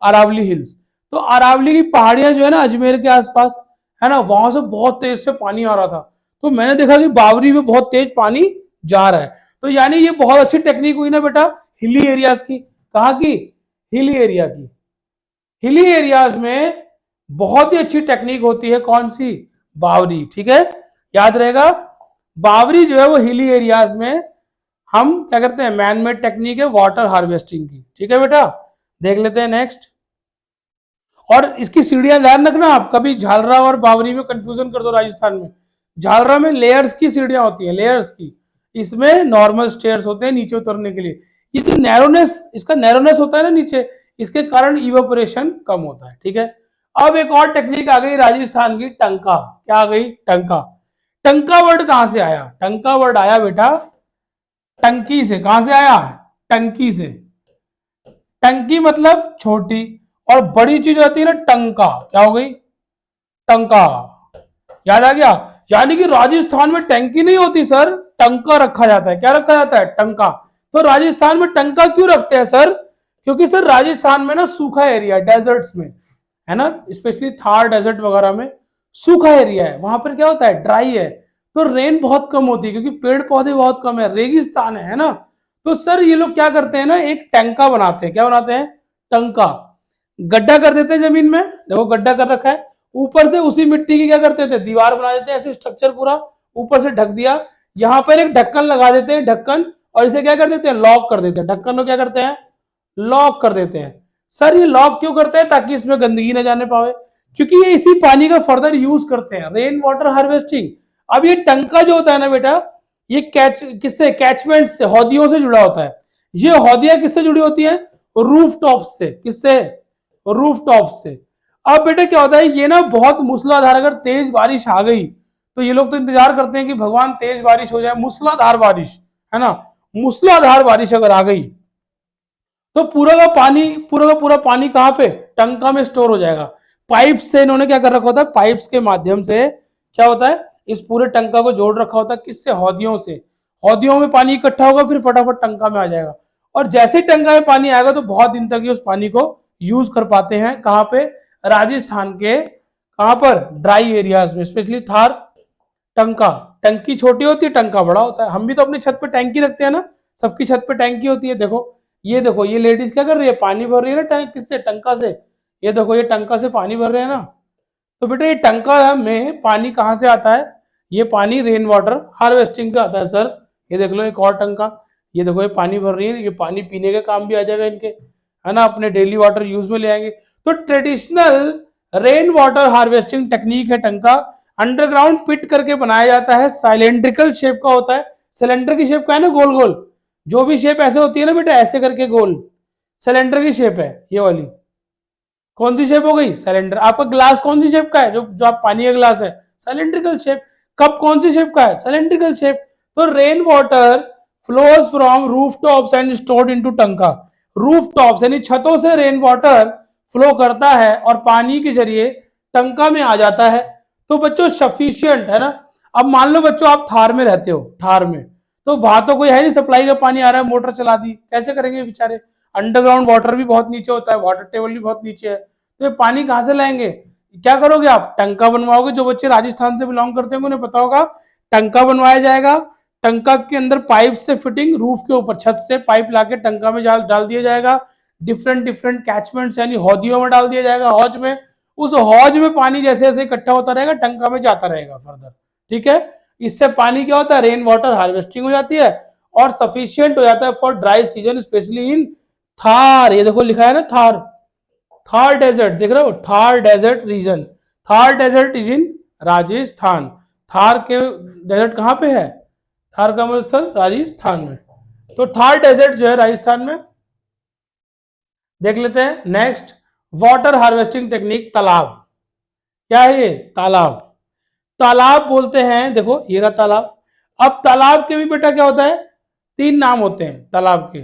अरावली हिल्स। तो अरावली की पहाड़ियां जो है ना अजमेर के आसपास, है ना, वहां से बहुत तेज से पानी आ रहा था, तो मैंने देखा कि बावरी में बहुत तेज पानी जा रहा है। तो यानी ये बहुत अच्छी टेक्निक हुई ना बेटा, हिली एरियाज की, कहाँ की, हिली एरिया की। हिली एरियाज में बहुत ही अच्छी टेक्निक होती है, कौन सी, बावरी। ठीक है, याद रहेगा, बावरी जो है वो हिली एरियाज में हम क्या करते हैं, मैन मेड टेक्निक है वाटर हार्वेस्टिंग की। ठीक है बेटा, देख लेते हैं नेक्स्ट। और इसकी सीढ़ियां ध्यान रखना, आप कभी झालरा और बावरी में कंफ्यूजन कर दो राजस्थान में। झालरा में लेयर्स की सीढ़ियां होती हैं, लेयर्स की, इसमें नॉर्मल स्टेयर्स होते हैं नीचे उतरने के लिए। ये जो नैरोनेस, इसका नैरोनेस होता है ना नीचे, इसके कारण इवेपोरेशन कम होता है। ठीक है, अब एक और टेक्निक आ गई राजस्थान की, टंका। क्या आ गई, टंका। टंका वर्ड कहां से आया, टंका वर्ड आया बेटा टंकी से। कहां से आया, टंकी से। टंकी मतलब छोटी, और बड़ी चीज होती है ना टंका, क्या हो गई, टंका। याद आ गया, यानी कि राजस्थान में टंकी नहीं होती सर, टंका रखा जाता है। क्या रखा जाता है, टंका। तो राजस्थान में टंका क्यों रखते हैं सर, क्योंकि सर राजस्थान में ना सूखा एरिया, डेजर्ट्स में, है ना, स्पेशली थार डेजर्ट वगैरह में सूखा एरिया है, वहां पर क्या होता है, ड्राई है, तो रेन बहुत कम होती है, क्योंकि पेड़ पौधे बहुत कम है, रेगिस्तान है ना। तो सर ये लोग क्या करते हैं ना, एक टंका बनाते हैं। क्या बनाते हैं, टंका। गड्ढा कर देते हैं जमीन में, देखो गड्ढा कर रखा है, ऊपर से उसी मिट्टी की क्या करते थे, दीवार बना देते हैं, ऐसे स्ट्रक्चर पूरा ऊपर से ढक दिया, यहाँ पर एक ढक्कन लगा देते हैं, ढक्कन, और इसे क्या कर देते हैं, लॉक कर देते हैं, ढक्कन को क्या करते हैं, लॉक कर देते हैं। सर ये लॉक क्यों करते हैं, ताकि इसमें गंदगी ना जाने पावे, क्योंकि ये इसी पानी का फर्दर यूज करते हैं, रेन वाटर हार्वेस्टिंग। अब ये टंका जो होता है ना बेटा, ये किससे, कैचमेंट से, हौदियों से जुड़ा होता है। ये हौदियां किससे जुड़ी होती है, रूफ टॉप से, किससे, रूफ टॉप से। अब बेटा क्या होता है, ये ना बहुत मूसलाधार, अगर तेज बारिश आ गई तो ये लोग तो इंतजार करते हैं कि भगवान तेज बारिश हो जाए, मूसलाधार बारिश, है ना, मूसलाधार बारिश अगर आ गई तो पूरा का पूरा पानी कहां पे, टंका में स्टोर हो जाएगा। पाइप से इन्होंने क्या कर रखा होता है, पाइप्स के माध्यम से क्या होता है, इस पूरे टंका को जोड़ रखा होता है, किससे, हौदियों से। हौदियों में पानी इकट्ठा होगा, फिर फटाफट टंका में आ जाएगा, और जैसे टंका में पानी आएगा तो बहुत दिन तक ये उस पानी को यूज कर पाते हैं। कहां पे, राजस्थान के, कहां पर, ड्राई एरियाज में, स्पेशली थार। टंका, टंकी छोटी होती है, टंका बड़ा होता है। हम भी तो अपनी छत पे टैंकी रखते हैं ना, सबकी छत पे टैंकी होती है। देखो ये लेडीज क्या कर रही है, पानी भर रही है ना टैंक, किससे, टंका से। ये देखो ये टंका से पानी भर रहे हैं ना, तो बेटा ये टंका में पानी कहाँ से आता है? ये पानी रेन वाटर हार्वेस्टिंग से आता है सर। ये देख लो एक और टंका, ये देखो ये पानी भर रही है, ये पानी पीने के काम भी आ जाएगा इनके, है ना, अपने डेली वाटर यूज में ले आएंगे। तो traditional rain water harvesting technique है टंका, अंडरग्राउंड पिट करके बनाया जाता है, साइलेंड्रिकल शेप का होता है। सिलेंडर की शेप का है ना, गोल गोल, जो भी शेप ऐसे होती है ना बेटा, ऐसे करके गोल, सिलेंडर की शेप है ये वाली। कौन सी शेप हो गई? सिलेंडर। आपका ग्लास कौन सी शेप का है? जो जो आप पानी का ग्लास है, सिलेंड्रिकल शेप। कप कौन सी शेप का है? Cylindrical shape. तो rain water flows from rooftops and stored into tanka. Rooftops यानी छतों से रेन वाटर फ्लो करता है और पानी के जरिए टंका में आ जाता है। तो बच्चों सफिशियंट है ना। अब मान लो बच्चों आप थार में रहते हो, थार में, तो वहां तो कोई है नहीं, सप्लाई का पानी आ रहा है, मोटर चला दी, कैसे करेंगे बेचारे? अंडरग्राउंड वाटर भी बहुत नीचे होता है, वाटर टेबल भी बहुत नीचे है, तो ये पानी कहां से लाएंगे? क्या करोगे आप? टंका बनवाओगे। जो बच्चे राजस्थान से बिलोंग करते हैं उन्हें पता होगा, टंका बनवाया जाएगा। टंका के अंदर पाइप से फिटिंग, रूफ के ऊपर छत से पाइप लाके टंका में डाल दिया जाएगा। डिफरेंट डिफरेंट कैचमेंट्स यानी हौदियों में डाल दिया जाएगा, हौज में। उस हौज में पानी जैसे जैसे इकट्ठा होता रहेगा, टंका में जाता रहेगा फर्दर। ठीक है, इससे पानी क्या होता है? रेन वाटर हार्वेस्टिंग हो जाती है और सफिशियंट हो जाता है for dry season, specially in Thar. ये देखो लिखा है ना थार, थार डेजर्ट, देख रहे हो, Thar desert region. Thar desert is in Rajasthan. Thar के डेजर्ट कहां पे है? थार का स्थल राजस्थान में। तो थार डेजर्ट जो है राजस्थान में। देख लेते हैं नेक्स्ट, वाटर हार्वेस्टिंग टेक्निक तालाब। क्या है ये? तालाब। तालाब बोलते हैं, देखो ये रहा तालाब। अब तालाब के भी बेटा क्या होता है? तीन नाम होते हैं तालाब के।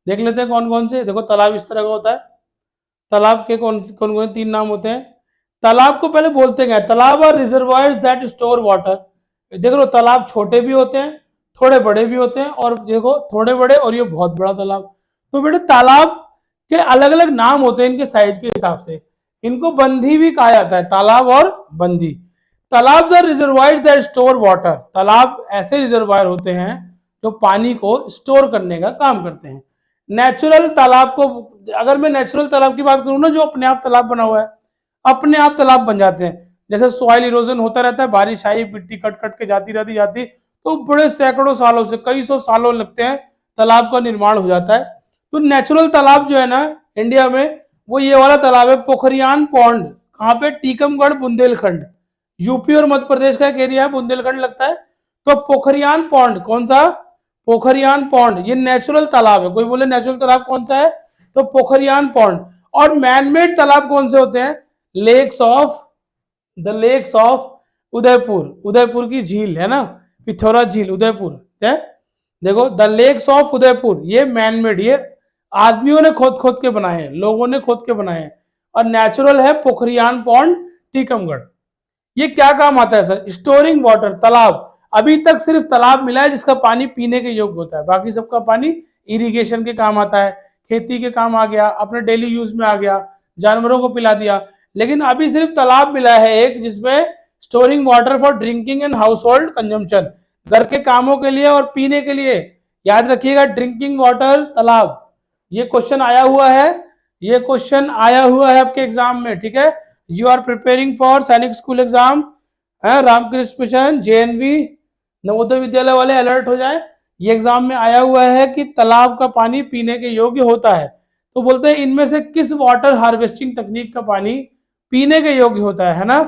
देख लेते हैं कौन कौन से। देखो तालाब इस तरह का होता है। तालाब के कौन कौन कौन तीन नाम होते हैं? तालाब को पहले बोलते हैं तालाब और रिजर्वायर्स दैट स्टोर वाटर। देख लो तालाब छोटे भी होते हैं, थोड़े बड़े भी होते हैं, और देखो थोड़े बड़े और ये बहुत बड़ा तालाब। तो बेटे तालाब के अलग अलग नाम होते हैं इनके साइज के हिसाब से। इनको बंधी भी कहा जाता है, तालाब और बंधी। Talab are reservoirs that store water. तालाब ऐसे रिजर्वायर होते हैं जो पानी को स्टोर करने का काम करते हैं। नेचुरल तालाब को, अगर मैं नेचुरल तालाब की बात करूं ना, जो अपने आप तालाब बना हुआ है, अपने आप तालाब बन जाते हैं। जैसे सॉइल इरोजन होता रहता है, बारिश आई, मिट्टी कट कट के जाती जाती, तो बड़े सैकड़ों सालों से, कई सौ सालों लगते हैं, तालाब का निर्माण हो जाता है। तो नेचुरल तालाब जो है ना इंडिया में, वो ये वाला तालाब है, पोखरियान पॉन्ड। कहाँ पे? टीकमगढ़, बुंदेलखंड। यूपी और मध्य प्रदेश का एक एरिया है, बुंदेलखंड लगता है। तो पोखरियान पॉन्ड, कौन सा? पोखरियान पॉन्ड, ये नेचुरल तालाब है। कोई बोले नेचुरल तालाब कौन सा है? तो पोखरियान पॉन्ड। और मैनमेड तालाब कौन से होते हैं? Lakes of, the lakes of Udaipur. Udaipur की झील है ना, पिथौरा झील, उदयपुर है। देखो द लेक्स ऑफ उदयपुर, ये मैनमेड, ये आदमियों ने खोद खोद के बनाए हैं, लोगों ने खोद के बनाए हैं। और नेचुरल है पोखरियान पॉन्ड, टीकमगढ़। ये क्या काम आता है सर? Storing water. तालाब, अभी तक सिर्फ तालाब मिला है जिसका पानी पीने के योग्य होता है, बाकी सबका पानी इरिगेशन के काम आता है, खेती के काम आ गया, अपने डेली यूज में आ गया, जानवरों को पिला दिया। लेकिन अभी सिर्फ तालाब मिला है एक, जिसमें storing water for drinking and house hold consumption, घर के कामों के लिए और पीने के लिए। याद रखिएगा, ड्रिंकिंग वाटर तालाब। ये क्वेश्चन आया हुआ है, ये क्वेश्चन आया हुआ है आपके एग्जाम में। ठीक है, you are preparing for Sainik School exam, Ramakrishna Mission, JNV, Navodaya Vidyalaya वाले अलर्ट हो जाए। ये एग्जाम में आया हुआ है कि तालाब का पानी पीने के योग्य होता है। तो बोलते हैं इनमें से किस वाटर हार्वेस्टिंग तकनीक का पानी पीने के योग्य होता है ना?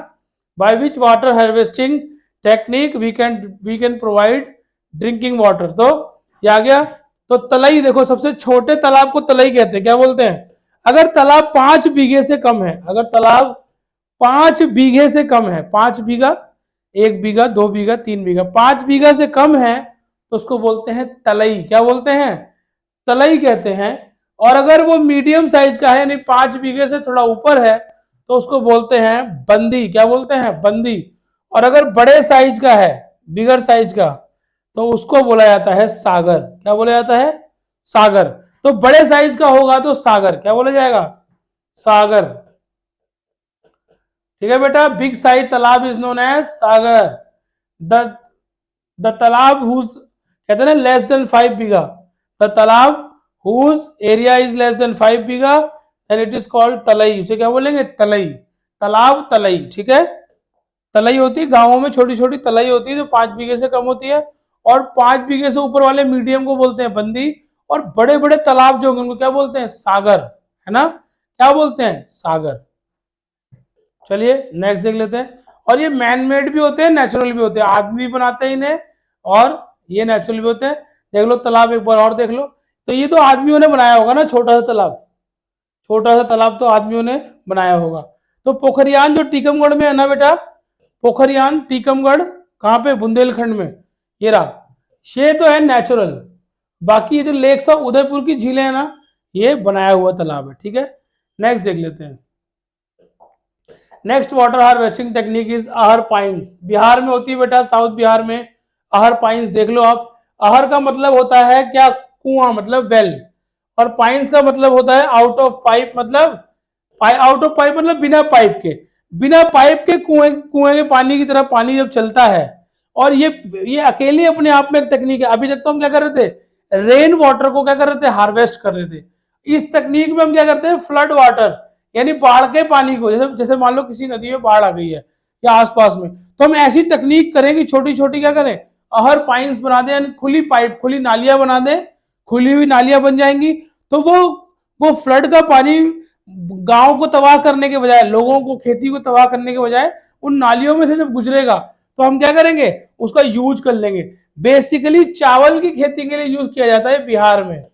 By which water harvesting technique we can provide drinking water. तो ये आ गया। तो तलई, देखो सबसे छोटे तालाब को तलई कहते हैं। क्या बोलते हैं? अगर तालाब 5 बीघे से कम है, अगर तालाब 5 बीघे से कम है, 5 बीघा, 1 बीघा, 2 बीघा, 3 बीघा, 5 बीघा से कम है, तो उसको बोलते हैं तलई। क्या बोलते हैं? तलई कहते हैं। और अगर वो मीडियम साइज का है, यानी 5 बीघे से थोड़ा ऊपर है, तो उसको बोलते हैं बंदी। क्या बोलते हैं? बंदी। और अगर बड़े साइज का है, बिगर साइज का, तो उसको बोला जाता है सागर। क्या बोला जाता है? सागर। तो बड़े साइज का होगा तो सागर। क्या बोला जाएगा? सागर। ठीक है बेटा, big size talab is known as sagar. The the talab whose, कहते हैं ना, less than 5 bigha, the talab whose area is less than 5 bigha, and it is called talai. उसे क्या बोलेंगे? तलई। तालाब तलई, ठीक है, तलई होती है गांवों में, छोटी छोटी तलई होती है जो 5 बीघे से कम होती है, और 5 बीघे से ऊपर वाले मीडियम को बोलते हैं बंदी, और बड़े बड़े तालाब जो होंगे उनको क्या बोलते हैं, सागर, है ना, क्या बोलते हैं, सागर। चलिए नेक्स्ट देख लेते हैं। और ये मैन मेड भी होते हैं, नेचुरल भी होते हैं, आदमी भी बनाते हैं इन्हें, और ये नेचुरल भी होते हैं। देख लो तालाब एक बार और देख लो, तो ये तो आदमियों ने बनाया होगा ना, छोटा सा तालाब, छोटा सा तालाब तो आदमियों ने बनाया होगा। तो पोखरियान जो टीकमगढ़ में है ना बेटा, पोखरियान टीकमगढ़ कहाँ पे, बुंदेलखंड में, ये रहा, ये तो है नेचुरल। बाकी ये जो लेक्स ऑफ उदयपुर की झीलें है ना, ये बनाया हुआ तालाब है, ठीक है। नेक्स्ट देख लेते हैं। Next water harvesting technique is ahar pynes. Bihar में होती है बेटा, साउथ बिहार में अहर पाइंस, देख लो आप। अहर का मतलब होता है क्या, कुआं, मतलब वेल, और पाइंस का मतलब होता है आउट ऑफ पाइप, मतलब आउट ऑफ पाइप मतलब बिना पाइप के, बिना पाइप के कुएं, कुएं के पानी की तरह पानी जब चलता है। और ये अकेले अपने आप में एक तकनीक है। अभी तक तो हम क्या कर रहे थे, रेन वाटर को क्या कर रहे थे, हार्वेस्ट कर रहे थे। इस तकनीक में हम क्या करते हैं, फ्लड वाटर, यानी बाढ़ के पानी को, जैसे जैसे मान लो किसी नदी में बाढ़ आ गई है या आसपास में, तो हम ऐसी तकनीक करें कि छोटी छोटी क्या करें, अहर पाइंस बना दें, यानी खुली पाइप, खुली नालियां बना दें, खुली हुई नालियां बन जाएंगी। तो वो फ्लड का पानी गांव को तबाह करने के बजाय, लोगों को, खेती को तबाह करने के बजाय उन नालियों में से जब गुजरेगा तो हम क्या करेंगे, उसका यूज कर लेंगे। बेसिकली चावल की खेती के लिए यूज किया जाता है बिहार में,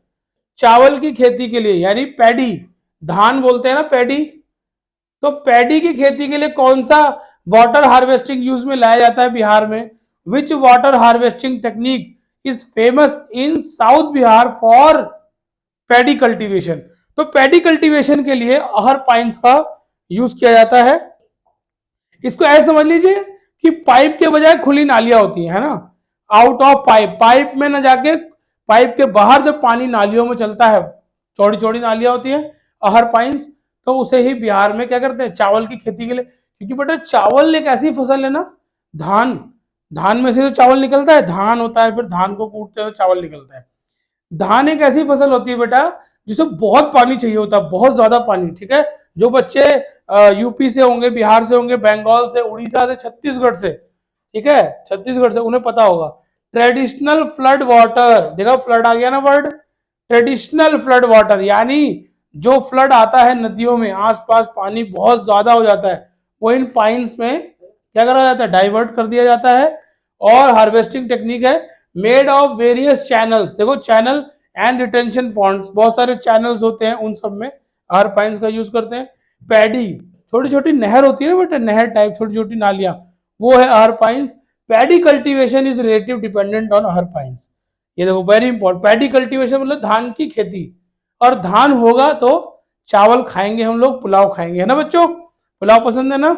चावल की खेती के लिए, यानी पैडी, धान बोलते हैं ना पैडी। तो पैडी की खेती के लिए कौन सा वाटर हार्वेस्टिंग यूज में लाया जाता है बिहार में, विच water harvesting technique is famous in south Bihar for paddy cultivation. तो पैडी कल्टीवेशन के लिए अहर पाइंस का यूज किया जाता है। इसको ऐसे समझ लीजिए कि पाइप के बजाय खुली नालियां होती है ना, आउट ऑफ पाइप, पाइप में न जाके, पाइप के बाहर जब पानी नालियों में चलता है, चौड़ी चौड़ी नालियां होती है, अहर पाइंस, तो उसे ही बिहार में क्या करते हैं, चावल की खेती के लिए। क्योंकि बेटा चावल एक ऐसी फसल है ना, धान, धान में से जो चावल निकलता है, धान होता है, फिर धान को कूटते हुए चावल निकलता है। धान एक ऐसी फसल होती है बेटा जिसे बहुत पानी चाहिए होता है, बहुत ज्यादा पानी, ठीक है। जो बच्चे यूपी से होंगे, बिहार से होंगे, बंगाल से, उड़ीसा से, छत्तीसगढ़ से, ठीक है, छत्तीसगढ़ से, उन्हें पता होगा। ट्रेडिशनल फ्लड वाटर, देखा फ्लड आ गया ना वर्ड, ट्रेडिशनल फ्लड वाटर, यानी जो फ्लड आता है नदियों में, आसपास पानी बहुत ज्यादा हो जाता है, वो इन पाइंस में क्या करा जाता है, डाइवर्ट कर दिया जाता है। और हार्वेस्टिंग टेक्निक है मेड ऑफ वेरियस चैनल्स, देखो चैनल एंड रिटेंशन पॉन्ड्स, बहुत सारे चैनल्स होते हैं, उन सब में अहर पाइंस का यूज करते हैं। पैडी, छोटी छोटी नहर होती है ना बेटा, नहर टाइप छोटी छोटी नालियां, वो है ahar pynes. Paddy cultivation is relative dependent on ahar pynes. ये देखो वेरी इंपॉर्टेंट, पैडी कल्टीवेशन मतलब धान की खेती, और धान होगा तो चावल खाएंगे हम लोग, पुलाव खाएंगे, है ना बच्चों, पुलाव पसंद है ना।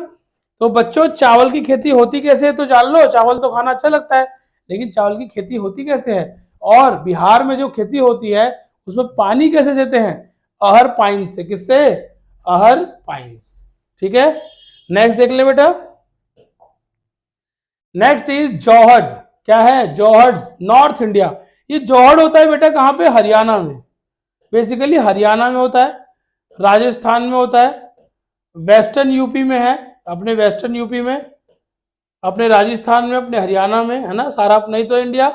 तो बच्चों चावल की खेती होती कैसे है तो जान लो, चावल तो खाना अच्छा लगता है, लेकिन चावल की खेती होती कैसे है, और बिहार में जो खेती होती है उसमें पानी कैसे देते हैं, अहर पाइंस से, किससे, अहर पाइंस, ठीक है। नेक्स्ट देख ले बेटा। नेक्स्ट इज जौहर, क्या है, जौहर, नॉर्थ इंडिया। ये जौहर होता है बेटा कहां पे, हरियाणा में, बेसिकली हरियाणा में होता है, राजस्थान में होता है, वेस्टर्न यूपी में है, अपने वेस्टर्न यूपी में, अपने राजस्थान में, अपने हरियाणा में, है ना, सारा अपना ही तो इंडिया,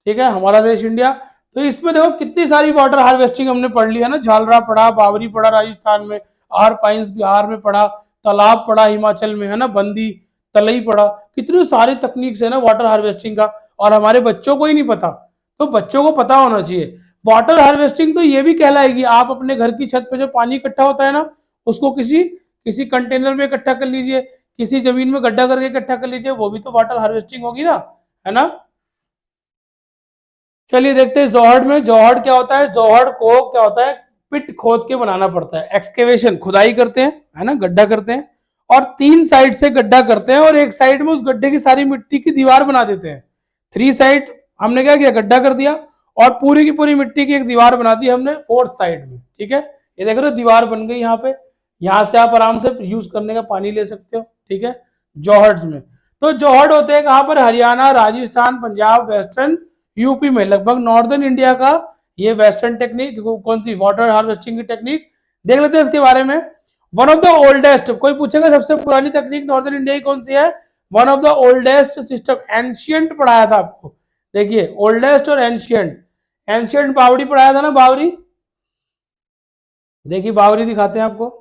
ठीक है, हमारा देश इंडिया। तो इसमें देखो कितनी सारी वाटर हार्वेस्टिंग हमने पढ़ ली है ना, झालरा पढ़ा, बावरी पढ़ा राजस्थान में, अहर पाइंस बिहार में पढ़ा, तालाब पढ़ा हिमाचल में, है ना, बंदी, तलई पढ़ा, कितनी सारी तकनीक है ना वाटर हार्वेस्टिंग का, और हमारे बच्चों को ही नहीं पता, तो बच्चों को पता होना चाहिए। वाटर हार्वेस्टिंग तो ये भी कहलाएगी, आप अपने घर की छत पे जो पानी इकट्ठा होता है ना, उसको किसी किसी कंटेनर में इकट्ठा कर लीजिए, किसी जमीन में गड्ढा करके इकट्ठा कर लीजिए, वो भी तो वाटर हार्वेस्टिंग होगी ना, है ना। चलिए देखते हैं जौहर में, जौहर क्या होता है, जौहर को क्या होता है, पिट खोद के बनाना पड़ता है, एक्सकेवेशन, खुदाई करते हैं, है ना, गड्ढा करते हैं, और 3 साइड से गड्ढा करते हैं, और एक साइड में उस गड्ढे की सारी मिट्टी की दीवार बना देते हैं। 3 साइड हमने क्या किया, गड्ढा कर दिया, और पूरी की पूरी मिट्टी की एक दीवार बना दी हमने 4th साइड में, ठीक है। ये देख रहे हो दीवार बन गई यहाँ पे, यहाँ से आप आराम से यूज करने का पानी ले सकते हो, ठीक है, जौहर्स में। तो जौहर होते हैं कहां पर, हरियाणा, राजस्थान, पंजाब, वेस्टर्न यूपी में, लगभग नॉर्दर्न इंडिया का ये वेस्टर्न टेक्निक, कौन सी, वाटर हार्वेस्टिंग की टेक्निक, देख लेते हैं इसके बारे में। वन ऑफ द ओल्डेस्ट, कोई पूछेगा सबसे पुरानी तकनीक नॉर्दर्न इंडिया की कौन सी है? One of the oldest system, ancient पढ़ाया था आपको। देखिए ओल्डेस्ट और एंशियंट, एंशियंट बावड़ी पढ़ाया था ना, बावरी। देखिए बावरी दिखाते हैं आपको,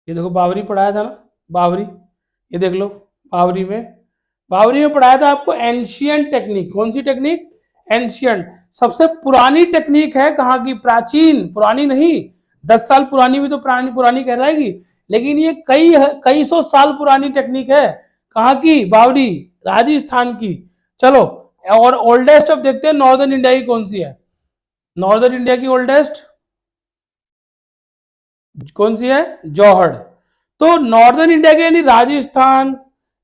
ये देखो बावरी पढ़ाया था ना, बावरी, ये देख लो बावरी में, बावरी में पढ़ाया था आपको एंशियंट टेक्निक। कौन सी टेक्निक? एंशियंट। सबसे पुरानी टेक्निक है, कहाँ की? प्राचीन, पुरानी नहीं, 10 साल पुरानी भी तो पुरानी पुरानी कहलाएगी, लेकिन ये कई कई सौ साल पुरानी टेक्निक है। कहाँ की? बावरी, राजस्थान की। चलो, और ओल्डेस्ट अब देखते हैं नॉर्दर्न इंडिया की कौन सी है। नॉर्दर्न इंडिया की ओल्डेस्ट कौन सी है? जौहड़। तो नॉर्दर्न इंडिया के यानी राजस्थान,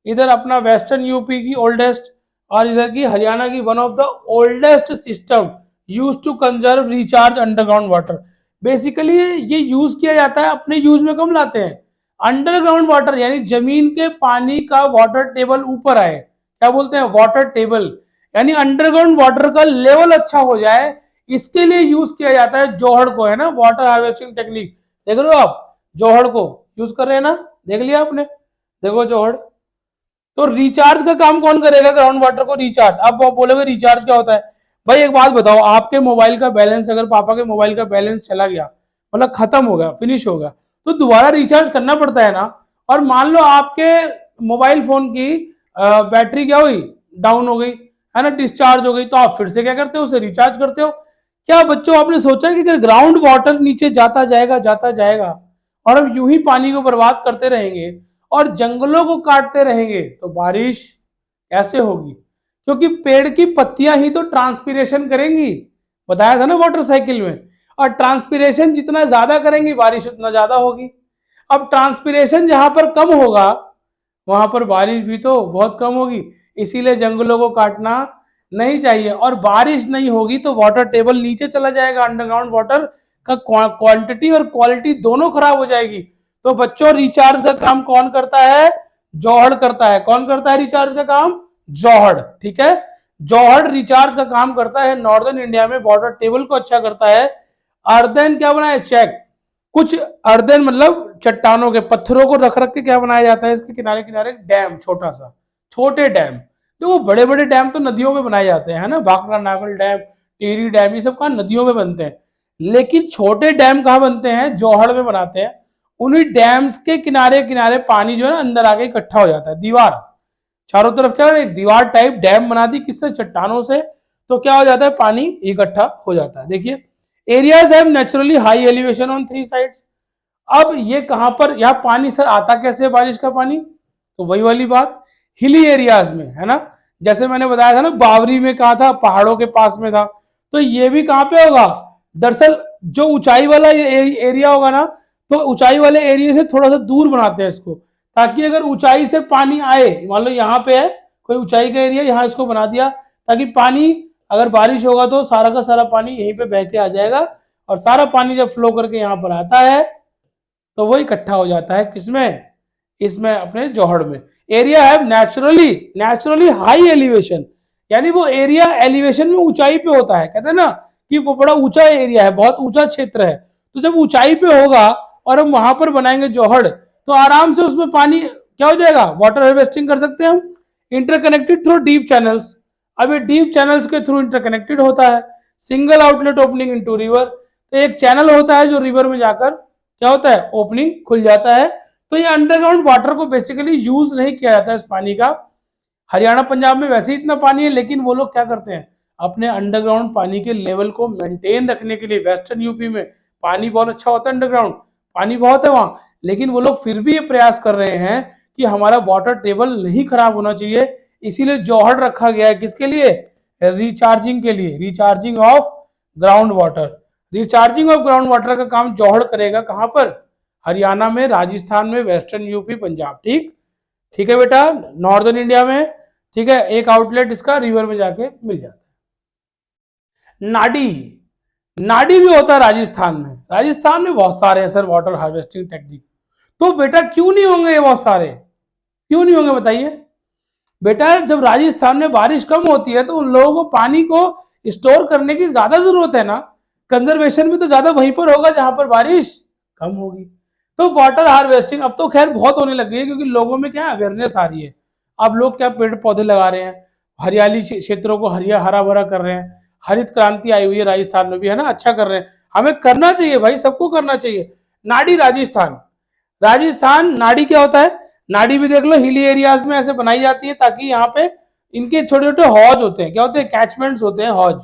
इधर अपना वेस्टर्न यूपी की ओल्डेस्ट, और इधर की हरियाणा की one of the oldest system use to conserve recharge underground water. Basically ये यूज किया जाता है, अपने यूज में कम लाते हैं, अंडरग्राउंड वाटर यानी जमीन के पानी का वाटर टेबल ऊपर आए, क्या बोलते हैं? वाटर टेबल, यानी अंडरग्राउंड वाटर का लेवल अच्छा हो जाए, इसके लिए यूज किया जाता है जौहड़ को, है ना, वाटर हार्वेस्टिंग टेक्निक। देख रहे हो आप जौहड़ को यूज कर रहे हैं ना, देख लिया आपने, देखो जौहड़। तो रिचार्ज का काम कौन करेगा? ग्राउंड वाटर को रिचार्ज। अब आप बोलोगे रिचार्ज क्या होता है? भाई एक बात बताओ, आपके मोबाइल का बैलेंस, अगर पापा के मोबाइल का बैलेंस चला गया, मतलब खत्म हो गया, फिनिश हो गया, तो दोबारा रिचार्ज करना पड़ता है ना। और मान लो आपके मोबाइल फोन की बैटरी क्या हुई? डाउन हो गई, है ना, डिस्चार्ज हो गई, तो आप फिर से क्या करते हो? उसे रिचार्ज करते हो। क्या बच्चों आपने सोचा है कि अगर ग्राउंड वाटर नीचे जाता जाएगा और हम यूं ही पानी को बर्बाद करते रहेंगे और जंगलों को काटते रहेंगे, तो बारिश कैसे होगी? क्योंकि पेड़ की पत्तियां ही तो ट्रांसपिरेशन करेंगी, बताया था ना वाटर साइकिल में, और ट्रांसपिरेशन जितना ज्यादा करेंगी बारिश उतना ज्यादा होगी। अब ट्रांसपिरेशन जहां पर कम होगा वहां पर बारिश भी तो बहुत कम होगी, इसीलिए जंगलों को काटना नहीं चाहिए। और बारिश नहीं होगी तो वाटर टेबल नीचे चला जाएगा, अंडरग्राउंड वाटर का क्वांटिटी और क्वालिटी दोनों खराब हो जाएगी। तो बच्चों रिचार्ज का काम कौन करता है? जौहड़ करता है। कौन करता है रिचार्ज का काम? जौहड़, ठीक है। जौहड़ रिचार्ज का काम करता है नॉर्दर्न इंडिया में, वाटर टेबल को अच्छा करता है। अर्दन क्या बनाया? चेक। कुछ अर्दन मतलब चट्टानों के पत्थरों को रख रख के क्या बनाया जाता है? इसके किनारे किनारे डैम, छोटा सा, छोटे डैम। देखो बड़े बड़े डैम तो नदियों में बनाए जाते हैं ना, भाखड़ा नागल डैम, टिहरी डैम, ये सब कहाँ? नदियों में बनते हैं। लेकिन छोटे डैम कहाँ बनते हैं? जौहड़ में बनाते हैं। उन्हीं डैम्स के किनारे किनारे पानी जो है ना अंदर आके इकट्ठा हो जाता है, दीवार, चारों तरफ क्या है, एक दीवार टाइप डैम बना दी, किससे? चट्टानों से। तो क्या हो जाता है? पानी इकट्ठा हो जाता है। देखिए areas have naturally high elevation on 3 sides. अब ये कहां पर, यहां पानी सर आता कैसे है बारिश का पानी? तो वही वाली बात, हिली एरियाज में, है ना। जैसे मैंने बताया था ना बावरी में कहा था, पहाड़ों के पास में था, तो ये भी कहां पे होगा? दरअसल जो ऊंचाई वाला एरिया होगा ना, तो ऊंचाई वाले एरिया से थोड़ा सा दूर बनाते हैं इसको, ताकि अगर ऊंचाई से पानी आए, मान लो यहाँ पे है कोई ऊंचाई का एरिया, यहाँ इसको बना दिया ताकि पानी, अगर बारिश होगा तो सारा का सारा पानी यहीं पे बह के आ जाएगा, और सारा पानी जब फ्लो करके यहाँ पर आता है तो वो इकट्ठा हो जाता है किसमें? इसमें, अपने जौहड़ में। एरिया है नेचुरली हाई एलिवेशन, यानी वो एरिया एलिवेशन में ऊंचाई पे होता है, कहते हैं ना कि वो बड़ा ऊंचा एरिया है, बहुत ऊंचा क्षेत्र है। तो जब ऊंचाई पे होगा और हम वहां पर बनाएंगे जौहड़, तो आराम से उसमें पानी क्या हो जाएगा? वाटर हार्वेस्टिंग कर सकते हैं हम, इंटरकनेक्टेड थ्रू डीप चैनल्स। अब ये डीप चैनल्स के थ्रू इंटरकनेक्टेड होता है, single outlet opening into river, तो एक चैनल होता है जो रिवर में जाकर क्या होता है? ओपनिंग खुल जाता है। तो ये अंडरग्राउंड वाटर को बेसिकली यूज नहीं किया जाता है इस पानी का। हरियाणा पंजाब में वैसे ही इतना पानी है, लेकिन वो लोग क्या करते हैं? अपने अंडरग्राउंड पानी के लेवल को मेंटेन रखने के लिए, वेस्टर्न यूपी में पानी बहुत अच्छा होता है, अंडरग्राउंड पानी बहुत है वहां, लेकिन वो लोग फिर भी ये प्रयास कर रहे हैं कि हमारा वाटर टेबल नहीं खराब होना चाहिए, इसीलिए जौहड़ रखा गया है। किसके लिए? रिचार्जिंग के लिए, recharging of ground water. Recharging of ground water का काम जौहड़ करेगा, कहां पर? हरियाणा में, राजस्थान में, वेस्टर्न यूपी, पंजाब। ठीक, ठीक है बेटा, नॉर्दर्न इंडिया में, ठीक है, एक आउटलेट इसका रिवर में जाके मिल जाता है। नाडी, नाडी भी होता है राजस्थान में। राजस्थान में बहुत सारे हैं सर वाटर हार्वेस्टिंग टेक्निक। तो बेटा क्यों नहीं होंगे ये बहुत सारे, क्यों नहीं होंगे बताइए? बेटा जब राजस्थान में बारिश कम होती है तो उन लोगों को पानी को स्टोर करने की ज्यादा जरूरत है ना, कंजर्वेशन भी तो ज्यादा वहीं पर होगा जहां पर बारिश कम होगी। तो वाटर हार्वेस्टिंग अब तो खैर बहुत होने लगी है, क्योंकि लोगों में क्या अवेयरनेस आ रही है। अब लोग क्या पेड़ पौधे लगा रहे हैं, हरियाली क्षेत्रों को हरा भरा कर रहे हैं। हरित क्रांति आई हुई है राजस्थान में भी, है ना, अच्छा कर रहे हैं। हमें करना चाहिए भाई, सबको करना चाहिए। नाड़ी राजस्थान, राजस्थान नाड़ी क्या होता है, नाड़ी भी देख लो हिली एरियाज में ऐसे बनाई जाती है ताकि यहाँ पे इनके छोटे छोटे हौज होते हैं, क्या होते हैं, कैचमेंट्स होते हैं, हौज।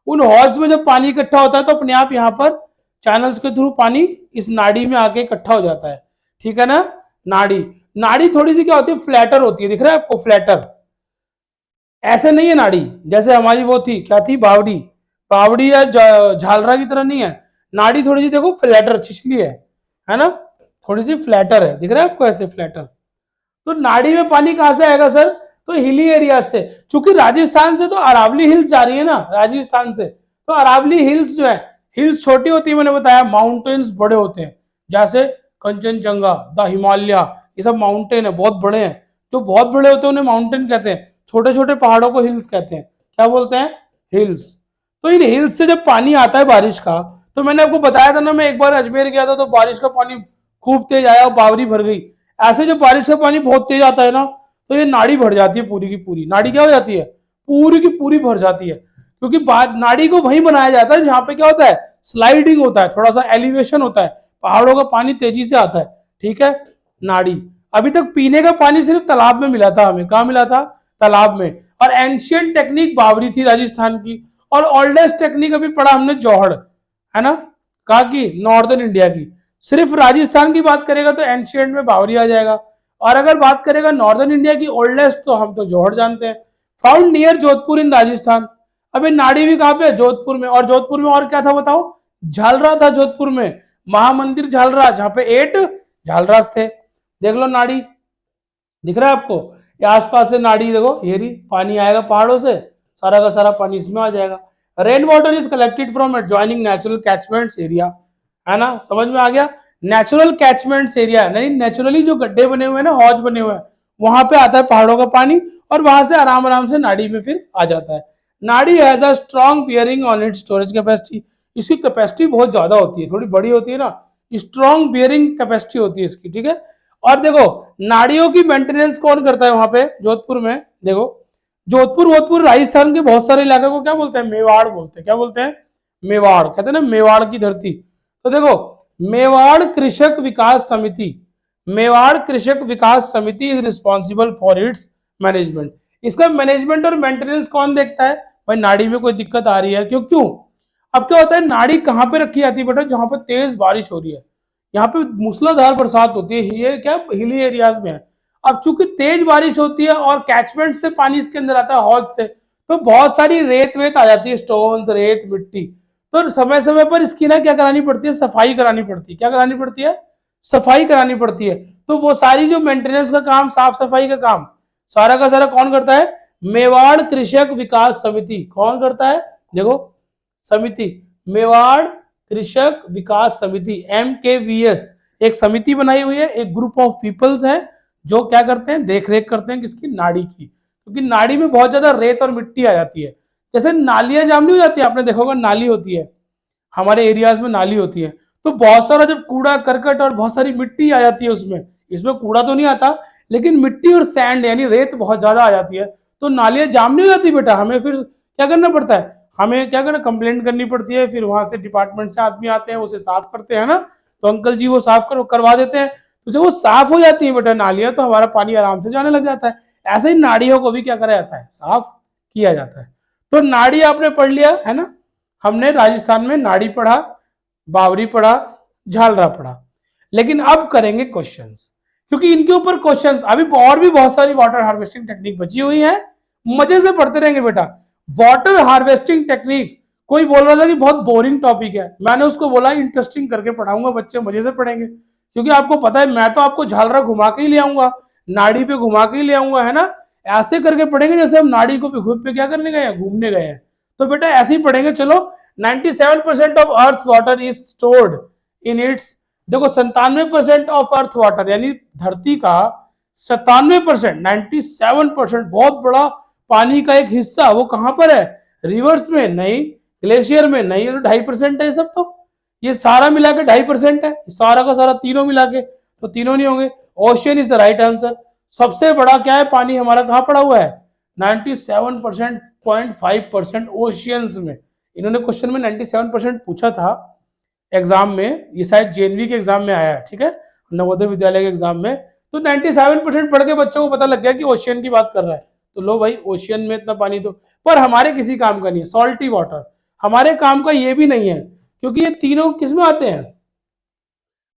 उन हौज में जब पानी इकट्ठा होता है तो अपने आप यहाँ पर चैनल्स के थ्रू पानी इस नाड़ी में आके इकट्ठा हो जाता है, ठीक है ना। नाड़ी, नाड़ी थोड़ी सी क्या होती है, फ्लैटर होती है, दिख रहा है आपको, फ्लैटर। ऐसे नहीं है नाड़ी जैसे हमारी वो थी, क्या थी, बावड़ी, बावड़ी या झालरा की तरह नहीं है। नाड़ी थोड़ी सी देखो फ्लैटर, छिछली है ना, थोड़ी सी फ्लैटर है, दिख रहा है आपको, ऐसे फ्लैटर। तो नाड़ी में पानी कहां से आएगा सर, तो हिली एरिया से। चूंकि राजस्थान से तो अरावली हिल्स जा रही है ना, राजस्थान से तो अरावली हिल्स जो है, हिल्स छोटी होती है, मैंने बताया, माउंटेन्स बड़े होते हैं, जैसे कंचनजंगा, द हिमालय, ये सब माउंटेन है, बहुत बड़े हैं। जो बहुत बड़े होते हैं उन्हें माउंटेन कहते हैं, छोटे छोटे पहाड़ों को हिल्स कहते हैं। क्या बोलते हैं, हिल्स। तो इन हिल्स से जब पानी आता है बारिश का, तो मैंने आपको बताया था ना, मैं एक बार अजमेर गया था तो बारिश का पानी खूब तेज आया और बावरी भर गई। ऐसे जब बारिश का पानी बहुत तेज आता है ना, तो ये नाड़ी भर जाती है, पूरी की पूरी नाड़ी क्या हो जाती है, पूरी की पूरी भर जाती है। क्योंकि नाड़ी को वहीं बनाया जाता है जहां पे क्या होता है, स्लाइडिंग होता है, थोड़ा सा एलिवेशन होता है, पहाड़ों का पानी तेजी से आता है, ठीक है। नाड़ी, अभी तक पीने का पानी सिर्फ तालाब में मिला था हमें, कहा मिला था, तालाब में। और एंशियंट टेक्निक बावरी थी राजस्थान की, और ओल्डेस्ट टेक्निक अभी पढ़ा हमने जौहड़, है ना, कहा कि नॉर्दर्न इंडिया की। सिर्फ राजस्थान की बात करेगा तो एंशियंट में बावरी आ जाएगा, और अगर बात करेगा नॉर्दर्न इंडिया की ओल्डेस्ट, तो हम तो जौहड़ जानते हैं। फाउंड नियर जोधपुर इन राजस्थान। अबे नाड़ी भी कहां पे है, जोधपुर में। और जोधपुर में और क्या था बताओ, झालरा था जोधपुर में, महामंदिर झालरा, जहां पे 8 झालरास थे। देख लो नाड़ी, दिख रहा है आपको, ये आसपास से नाड़ी देखो, ये रही, पानी आएगा पहाड़ों से, सारा का सारा पानी इसमें आ जाएगा। Rain water is collected from adjoining natural catchments area, है ना, समझ में आ गया। नेचुरल कैचमेंट्स एरिया, नहीं नेचुरली जो गड्ढे बने हुए हैं ना, हौज बने हुए हैं, वहां पे आता है पहाड़ों का पानी, और वहां से आराम आराम से नाड़ी में फिर आ जाता है। नाड़ी has a strong bearing on it's storage capacity, इसकी कैपेसिटी बहुत ज्यादा होती है, थोड़ी बड़ी होती है ना, स्ट्रॉन्ग बियरिंग कैपेसिटी होती है इसकी, ठीक है। और देखो नाड़ियों की मेंटेनेंस कौन करता है वहां पे जोधपुर में, देखो जोधपुर वोधपुर राजस्थान के बहुत सारे इलाके को क्या बोलते हैं, मेवाड़ बोलते हैं। क्या बोलते हैं, मेवाड़, कहते हैं ना मेवाड़ की धरती। तो देखो मेवाड़ कृषक विकास समिति, मेवाड़ कृषक विकास समिति is responsible for its management. इसका मैनेजमेंट और मेंटेनेंस कौन देखता है, भाई नाड़ी में कोई दिक्कत आ रही है, क्यों। अब क्या होता है, नाड़ी कहां पे रखी जाती है बेटा, जहां पर तेज बारिश हो रही है, यहाँ पे मूसलाधार बरसात होती है, ये क्या हिली एरियाज में है। अब चूंकि तेज बारिश होती है और कैचमेंट से पानी इसके अंदर आता है, हौज से, तो बहुत सारी रेत वेत आ जाती है, स्टोन्स, रेत, मिट्टी। तो समय समय पर इसकी ना क्या करानी पड़ती है, सफाई करानी पड़ती है। क्या करानी पड़ती है, सफाई करानी पड़ती है। तो वो सारी जो मेंटेनेंस का काम, साफ सफाई का काम, सारा का सारा कौन करता है, मेवाड़ कृषक विकास समिति। कौन करता है, देखो समिति, मेवाड़ कृषक विकास समिति, MKVS, एक समिति बनाई हुई है, एक ग्रुप ऑफ पीपल्स है जो क्या करते हैं, देख रेख करते हैं किसकी, नाड़ी की। क्योंकि नाड़ी में बहुत ज्यादा रेत और मिट्टी आ जाती है, जैसे नालियां जाम नहीं हो जाती है, आपने देखा होगा नाली होती है, हमारे एरियाज में नाली होती है, तो बहुत सारा जब कूड़ा करकट और बहुत सारी मिट्टी आ जाती है उसमें, इसमें कूड़ा तो नहीं आता, लेकिन मिट्टी और सैंड यानी रेत बहुत ज्यादा आ जाती है, तो नालियां जाम नहीं हो जाती बेटा। हमें फिर क्या करना पड़ता है, हमें क्या करना, कंप्लेंट करनी पड़ती है, फिर वहां से डिपार्टमेंट से आदमी आते हैं, उसे साफ करते हैं ना, तो अंकल जी वो साफ करवा देते हैं। तो जब वो साफ हो जाती है बेटा नालियां, तो हमारा पानी आराम से जाने लग जाता है। ऐसे ही नाड़ियों को भी क्या करा जाता है, साफ किया जाता है। तो नाड़ी आपने पढ़ लिया है ना, हमने राजस्थान में नाड़ी पढ़ा, बावरी पढ़ा, झालरा पढ़ा। लेकिन अब करेंगे क्वेश्चंस, क्योंकि इनके ऊपर क्वेश्चंस अभी और भी बहुत सारी वाटर हार्वेस्टिंग टेक्निक बची हुई है, मजे से पढ़ते रहेंगे बेटा। वाटर हार्वेस्टिंग टेक्निक, कोई बोल रहा था कि बहुत बोरिंग टॉपिक है, मैंने उसको बोला इंटरेस्टिंग करके पढ़ाऊंगा, बच्चे मजे से पढ़ेंगे। क्योंकि आपको पता है मैं तो आपको झालरा घुमा के ही ले आऊंगा, नाड़ी पे घुमा के ही ले आऊंगा, है ना, ऐसे करके पढ़ेंगे जैसे हम नाड़ी को पे क्या करने गए हैं, घूमने गए हैं। तो बेटा ऐसे ही पढ़ेंगे। चलो 97% of earth water is stored in its, देखो 97% ऑफ अर्थ वाटर यानी धरती का 97%, 97% बहुत बड़ा पानी का एक हिस्सा वो कहां पर है, रिवर्स में नहीं, ग्लेशियर में नहीं, ये तो 2.5% है सब, तो ये सारा मिला के 2.5% है, सारा का सारा तीनों मिला के, तो तीनों नहीं होंगे। Ocean is the right answer. सबसे बड़ा क्या है पानी हमारा, कहां पड़ा हुआ है, 97.5% ओशियंस में। इन्होंने क्वेश्चन में 97% पूछा था एग्जाम में, ये शायद जेएनवी के एग्जाम में आया है, ठीक है, नवोदय विद्यालय के एग्जाम में। तो 97% पढ़ के बच्चों को पता लग गया कि ओशियन की बात कर रहा है, तो लो भाई ओशियन में इतना पानी तो, पर हमारे किसी काम का नहीं है। सॉल्टी वाटर हमारे काम का ये भी नहीं है, क्योंकि ये तीनों किस में आते हैं,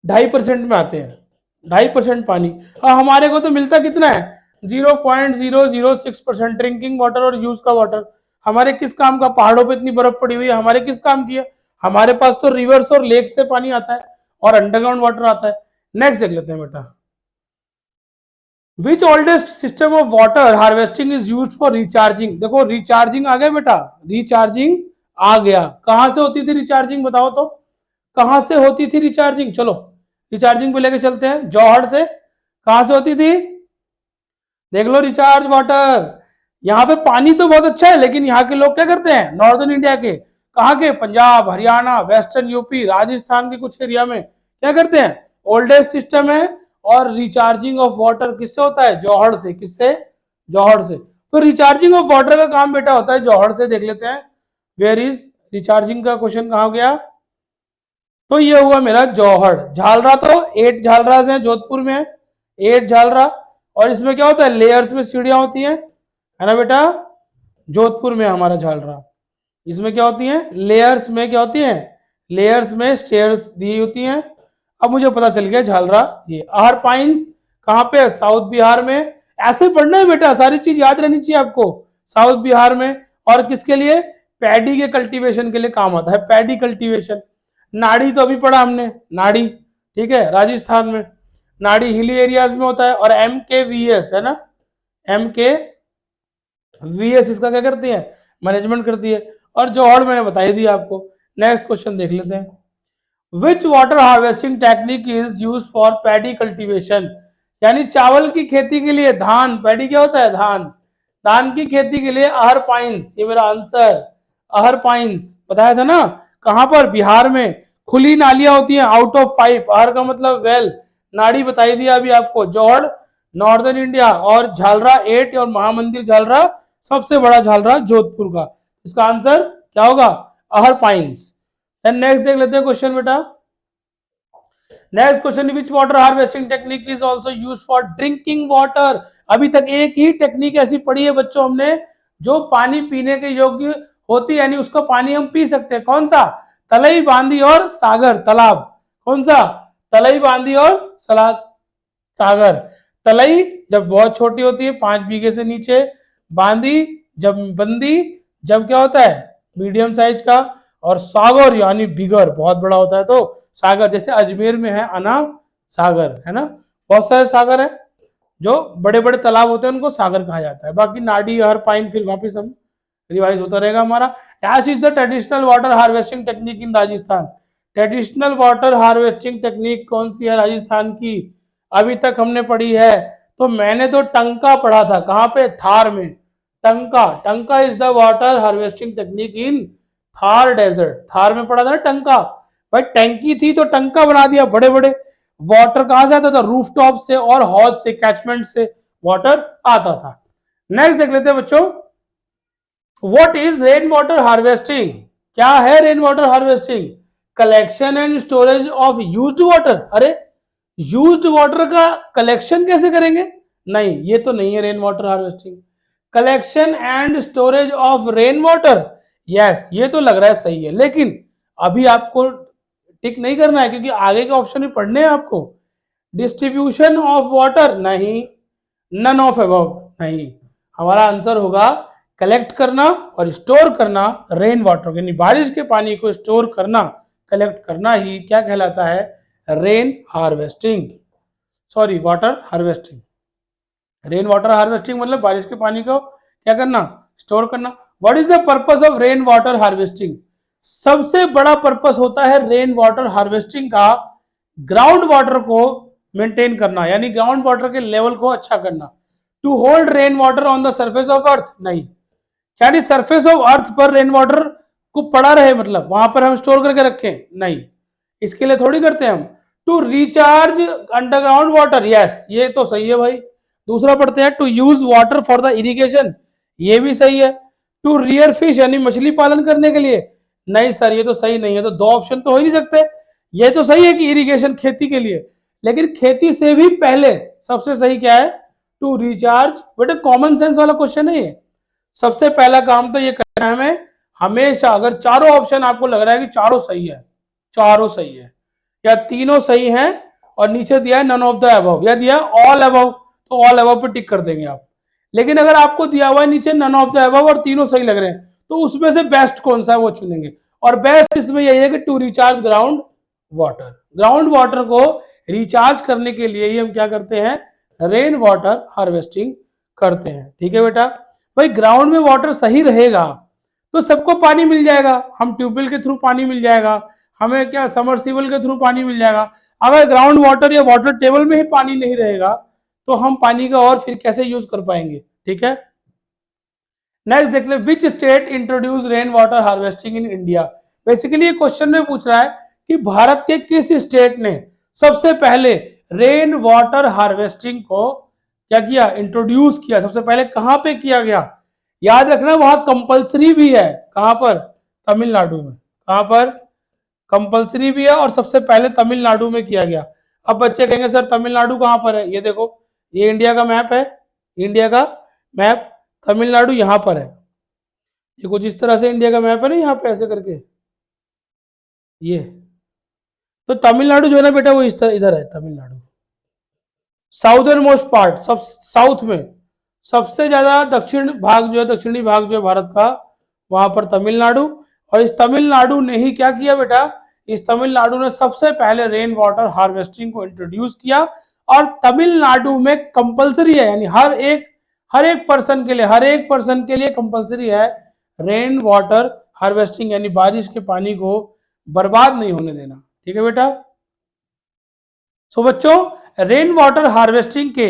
2.5% में आते हैं, 2.5% पानी। और हमारे को तो मिलता कितना है, 0.006% ड्रिंकिंग वाटर और यूज का वाटर। हमारे किस काम का, पहाड़ों पे इतनी बर्फ पड़ी हुई है, हमारे किस काम की है, हमारे पास तो रिवर्स और लेक से पानी आता है और अंडरग्राउंड वाटर आता है। नेक्स्ट देख लेते हैं बेटा, which oldest system of water harvesting is used for recharging. देखो रिचार्जिंग आ गया बेटा, रिचार्जिंग आ गया। कहां से होती थी रिचार्जिंग, बताओ तो, कहां से होती थी रिचार्जिंग। चलो रिचार्जिंग पे लेके चलते हैं, जौहर से। कहां से होती थी, देख लो रिचार्ज वाटर। यहाँ पे पानी तो बहुत अच्छा है, लेकिन यहाँ के लोग क्या करते हैं, नॉर्दर्न इंडिया के, कहाँ के, पंजाब, हरियाणा, वेस्टर्न यूपी, राजस्थान के कुछ एरिया में क्या करते हैं, ओल्डेस्ट सिस्टम है। और रिचार्जिंग ऑफ वाटर किससे होता है, जौहर से। किससे, जौहर से। तो रिचार्जिंग ऑफ वाटर का काम बेटा होता है जौहर से। देख लेते हैं, वेयर इज रिचार्जिंग का क्वेश्चन कहाँ गया, तो ये हुआ मेरा जौहर। झालरा तो 8 झालरा है, जोधपुर में है 8 झालरा। और इसमें क्या होता है, लेयर्स में सीढ़ियां होती हैं, है ना बेटा, जोधपुर में हमारा झालरा। इसमें क्या होती है, लेयर्स में क्या होती है, लेयर्स में स्टेयर्स दी होती हैं। अब मुझे पता चल गया झालरा ये। आहर पाइन्स कहाँ पे, साउथ बिहार में। ऐसे पढ़ना है बेटा, सारी चीज याद रहनी चाहिए आपको। साउथ बिहार में, और किसके लिए, पैडी के कल्टीवेशन के लिए काम आता है, पैडी कल्टीवेशन। नाड़ी तो अभी पढ़ा हमने, नाड़ी, ठीक है, राजस्थान में। नाड़ी हिली एरियाज में होता है। और MKVS है ना, MKVS इसका क्या करती है, मैनेजमेंट करती है। और जौहर मैंने बता ही दिया आपको। नेक्स्ट क्वेश्चन देख लेते हैं, विच water harvesting technique is use for paddy cultivation. यानी चावल की खेती के लिए, धान, पैडी क्या होता है, धान, धान की खेती के लिए आहर पाइन्स, ये मेरा आंसर, आहर पाइन्स बताया था ना। कहां पर, बिहार में। खुली नालियां होती हैं, आउट ऑफ पाइप, आहर का मतलब वेल। नाड़ी बताई दिया अभी आपको, जौहर नॉर्दर्न इंडिया, और झालरा 8 और महामंदिर झालरा सबसे बड़ा झालरा जोधपुर का। इसका आंसर क्या होगा, आहर पाइन्स। नेक्स्ट देख लेते हैं क्वेश्चन बेटा। Next question, which water harvesting technique is also used for drinking water. अभी तक एक ही टेक्निक ऐसी पढ़ी है बच्चों हमने, जो पानी पीने के योग्य होती है, यानी उसका पानी हम पी सकते हैं। कौन सा, तलई, बांदी और सागर, तालाब। कौन सा, तलई, बांदी और सागर। तलई जब बहुत छोटी होती है, 5 बीघे से नीचे। बांदी जब, बंदी जब क्या होता है, मीडियम साइज का। और सागर यानी बिगर, बहुत बड़ा होता है। तो सागर, जैसे अजमेर में है अना सागर, है ना, बहुत सारे सागर है। जो बड़े बड़े तालाब होते हैं उनको सागर कहा जाता है। बाकी नाडी, हर पाइन फिर वापिस हम रिवाइज होता रहेगा हमारा। Dash is the traditional water harvesting technique in Rajasthan. Traditional water harvesting technique कौन सी है राजस्थान की, अभी तक हमने पढ़ी है, तो मैंने तो टंका पढ़ा था, कहां पे, थार में। Tanka, tanka is the water harvesting technique in Thar desert. Thar में पढ़ा था ना टंका। भाई टंकी थी तो टंका बना दिया, बड़े बड़े। वाटर कहां से आता था, रूफटॉप से और हौज से, कैचमेंट से वाटर आता था। नेक्स्ट देख लेते हैं बच्चों, what is rain water harvesting. क्या है rain water harvesting, collection and storage of used water. अरे यूज्ड वाटर का कलेक्शन कैसे करेंगे, नहीं ये तो नहीं है rain water harvesting. Collection and storage of rain water, yes ये तो लग रहा है सही है, लेकिन अभी आपको टिक नहीं करना है, क्योंकि आगे के ऑप्शन भी पढ़ने हैं आपको। डिस्ट्रीब्यूशन ऑफ वाटर, नहीं। नन ऑफ अबव, नहीं। हमारा आंसर होगा कलेक्ट करना और स्टोर करना रेन वाटर, यानी बारिश के पानी को स्टोर करना, कलेक्ट करना ही क्या कहलाता है, rain harvesting, sorry water harvesting. Rain water harvesting मतलब बारिश के पानी को क्या करना, स्टोर करना। What is the purpose of rain water harvesting. सबसे बड़ा पर्पस होता है रेन वाटर हार्वेस्टिंग का, ग्राउंड वाटर को मेंटेन करना, यानी ग्राउंड वाटर के लेवल को अच्छा करना। To hold rain water on the surface of earth, नहीं, यानी सरफेस ऑफ अर्थ पर रेन वाटर वो पड़ा रहे, मतलब वहां पर हम स्टोर करके रखें, नहीं, इसके लिए थोड़ी करते हैं हम। To recharge underground water, yes ये तो सही है भाई। दूसरा पढ़ते हैं to use water for the irrigation, ये भी सही है। टू रियर फिश यानी मछली पालन करने के लिए, नहीं सर ये तो सही नहीं है, तो दो ऑप्शन तो हो ही नहीं सकते। ये तो सही है कि इरिगेशन खेती के लिए, लेकिन खेती से भी पहले सबसे सही क्या है, टू रिचार्ज। बेटा कॉमन सेंस वाला क्वेश्चन है ये। सबसे पहला काम तो ये करना है हमें हमेशा, अगर चारों ऑप्शन आपको लग रहा है कि चारों सही है, चारों सही है या तीनों सही हैं, और नीचे दिया है नन ऑफ द अबव या दिया ऑल अबव, तो ऑल अबव पे टिक कर देंगे आप। लेकिन अगर आपको दिया हुआ है नीचे नन ऑफ द अबव और तीनों सही लग रहे हैं, तो उसमें से बेस्ट कौन सा है वो चुनेंगे। और बेस्ट इसमें यही है कि to recharge ground water, ground water को रिचार्ज करने के लिए ही हम क्या करते हैं, रेन वाटर हार्वेस्टिंग करते हैं। ठीक है बेटा, भाई ग्राउंड में वाटर सही रहेगा तो सबको पानी मिल जाएगा, हम ट्यूबवेल के थ्रू पानी मिल जाएगा, हमें क्या समरसीबल के थ्रू पानी मिल जाएगा। अगर ग्राउंड वाटर या वाटर टेबल में ही पानी नहीं रहेगा तो हम पानी का और फिर कैसे यूज कर पाएंगे। ठीक है, नेक्स्ट देख ले, which state introduce rain water harvesting in India. Basically ये क्वेश्चन में पूछ रहा है कि भारत के किस स्टेट ने सबसे पहले रेन वाटर हार्वेस्टिंग को क्या किया, इंट्रोड्यूस किया, सबसे पहले कहां पे किया गया। याद रखना वहां कंपलसरी भी है, कहां पर, तमिलनाडु में, कहां पर कंपलसरी भी है और सबसे पहले तमिलनाडु में किया गया। अब बच्चे कहेंगे सर तमिलनाडु कहां पर है, ये देखो ये इंडिया का मैप है, इंडिया का मैप, तमिलनाडु यहां पर है, ये कुछ इस तरह से इंडिया का मैप है ना, यहाँ पे ऐसे करके ये, तो तमिलनाडु जो है ना बेटा वो इस तरह इधर है तमिलनाडु, साउदर्न मोस्ट पार्ट, सब साउथ में सबसे ज्यादा दक्षिण भाग जो है, दक्षिणी भाग जो है भारत का, वहां पर तमिलनाडु। और इस तमिलनाडु ने ही क्या किया बेटा, इस तमिलनाडु ने सबसे पहले रेन वाटर हार्वेस्टिंग को इंट्रोड्यूस किया। और तमिलनाडु में कंपलसरी है, यानी हर एक पर्सन के लिए, हर एक पर्सन के लिए कंपलसरी है रेन वाटर हार्वेस्टिंग, यानी बारिश के पानी को बर्बाद नहीं होने देना। ठीक है बेटा, सो बच्चों रेन वाटर हार्वेस्टिंग के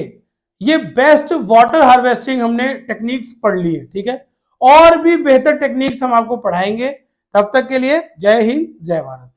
ये बेस्ट वाटर हार्वेस्टिंग हमने टेक्निक्स पढ़ ली है। ठीक है, और भी बेहतर टेक्निक्स हम आपको पढ़ाएंगे। तब तक के लिए जय हिंद जय भारत।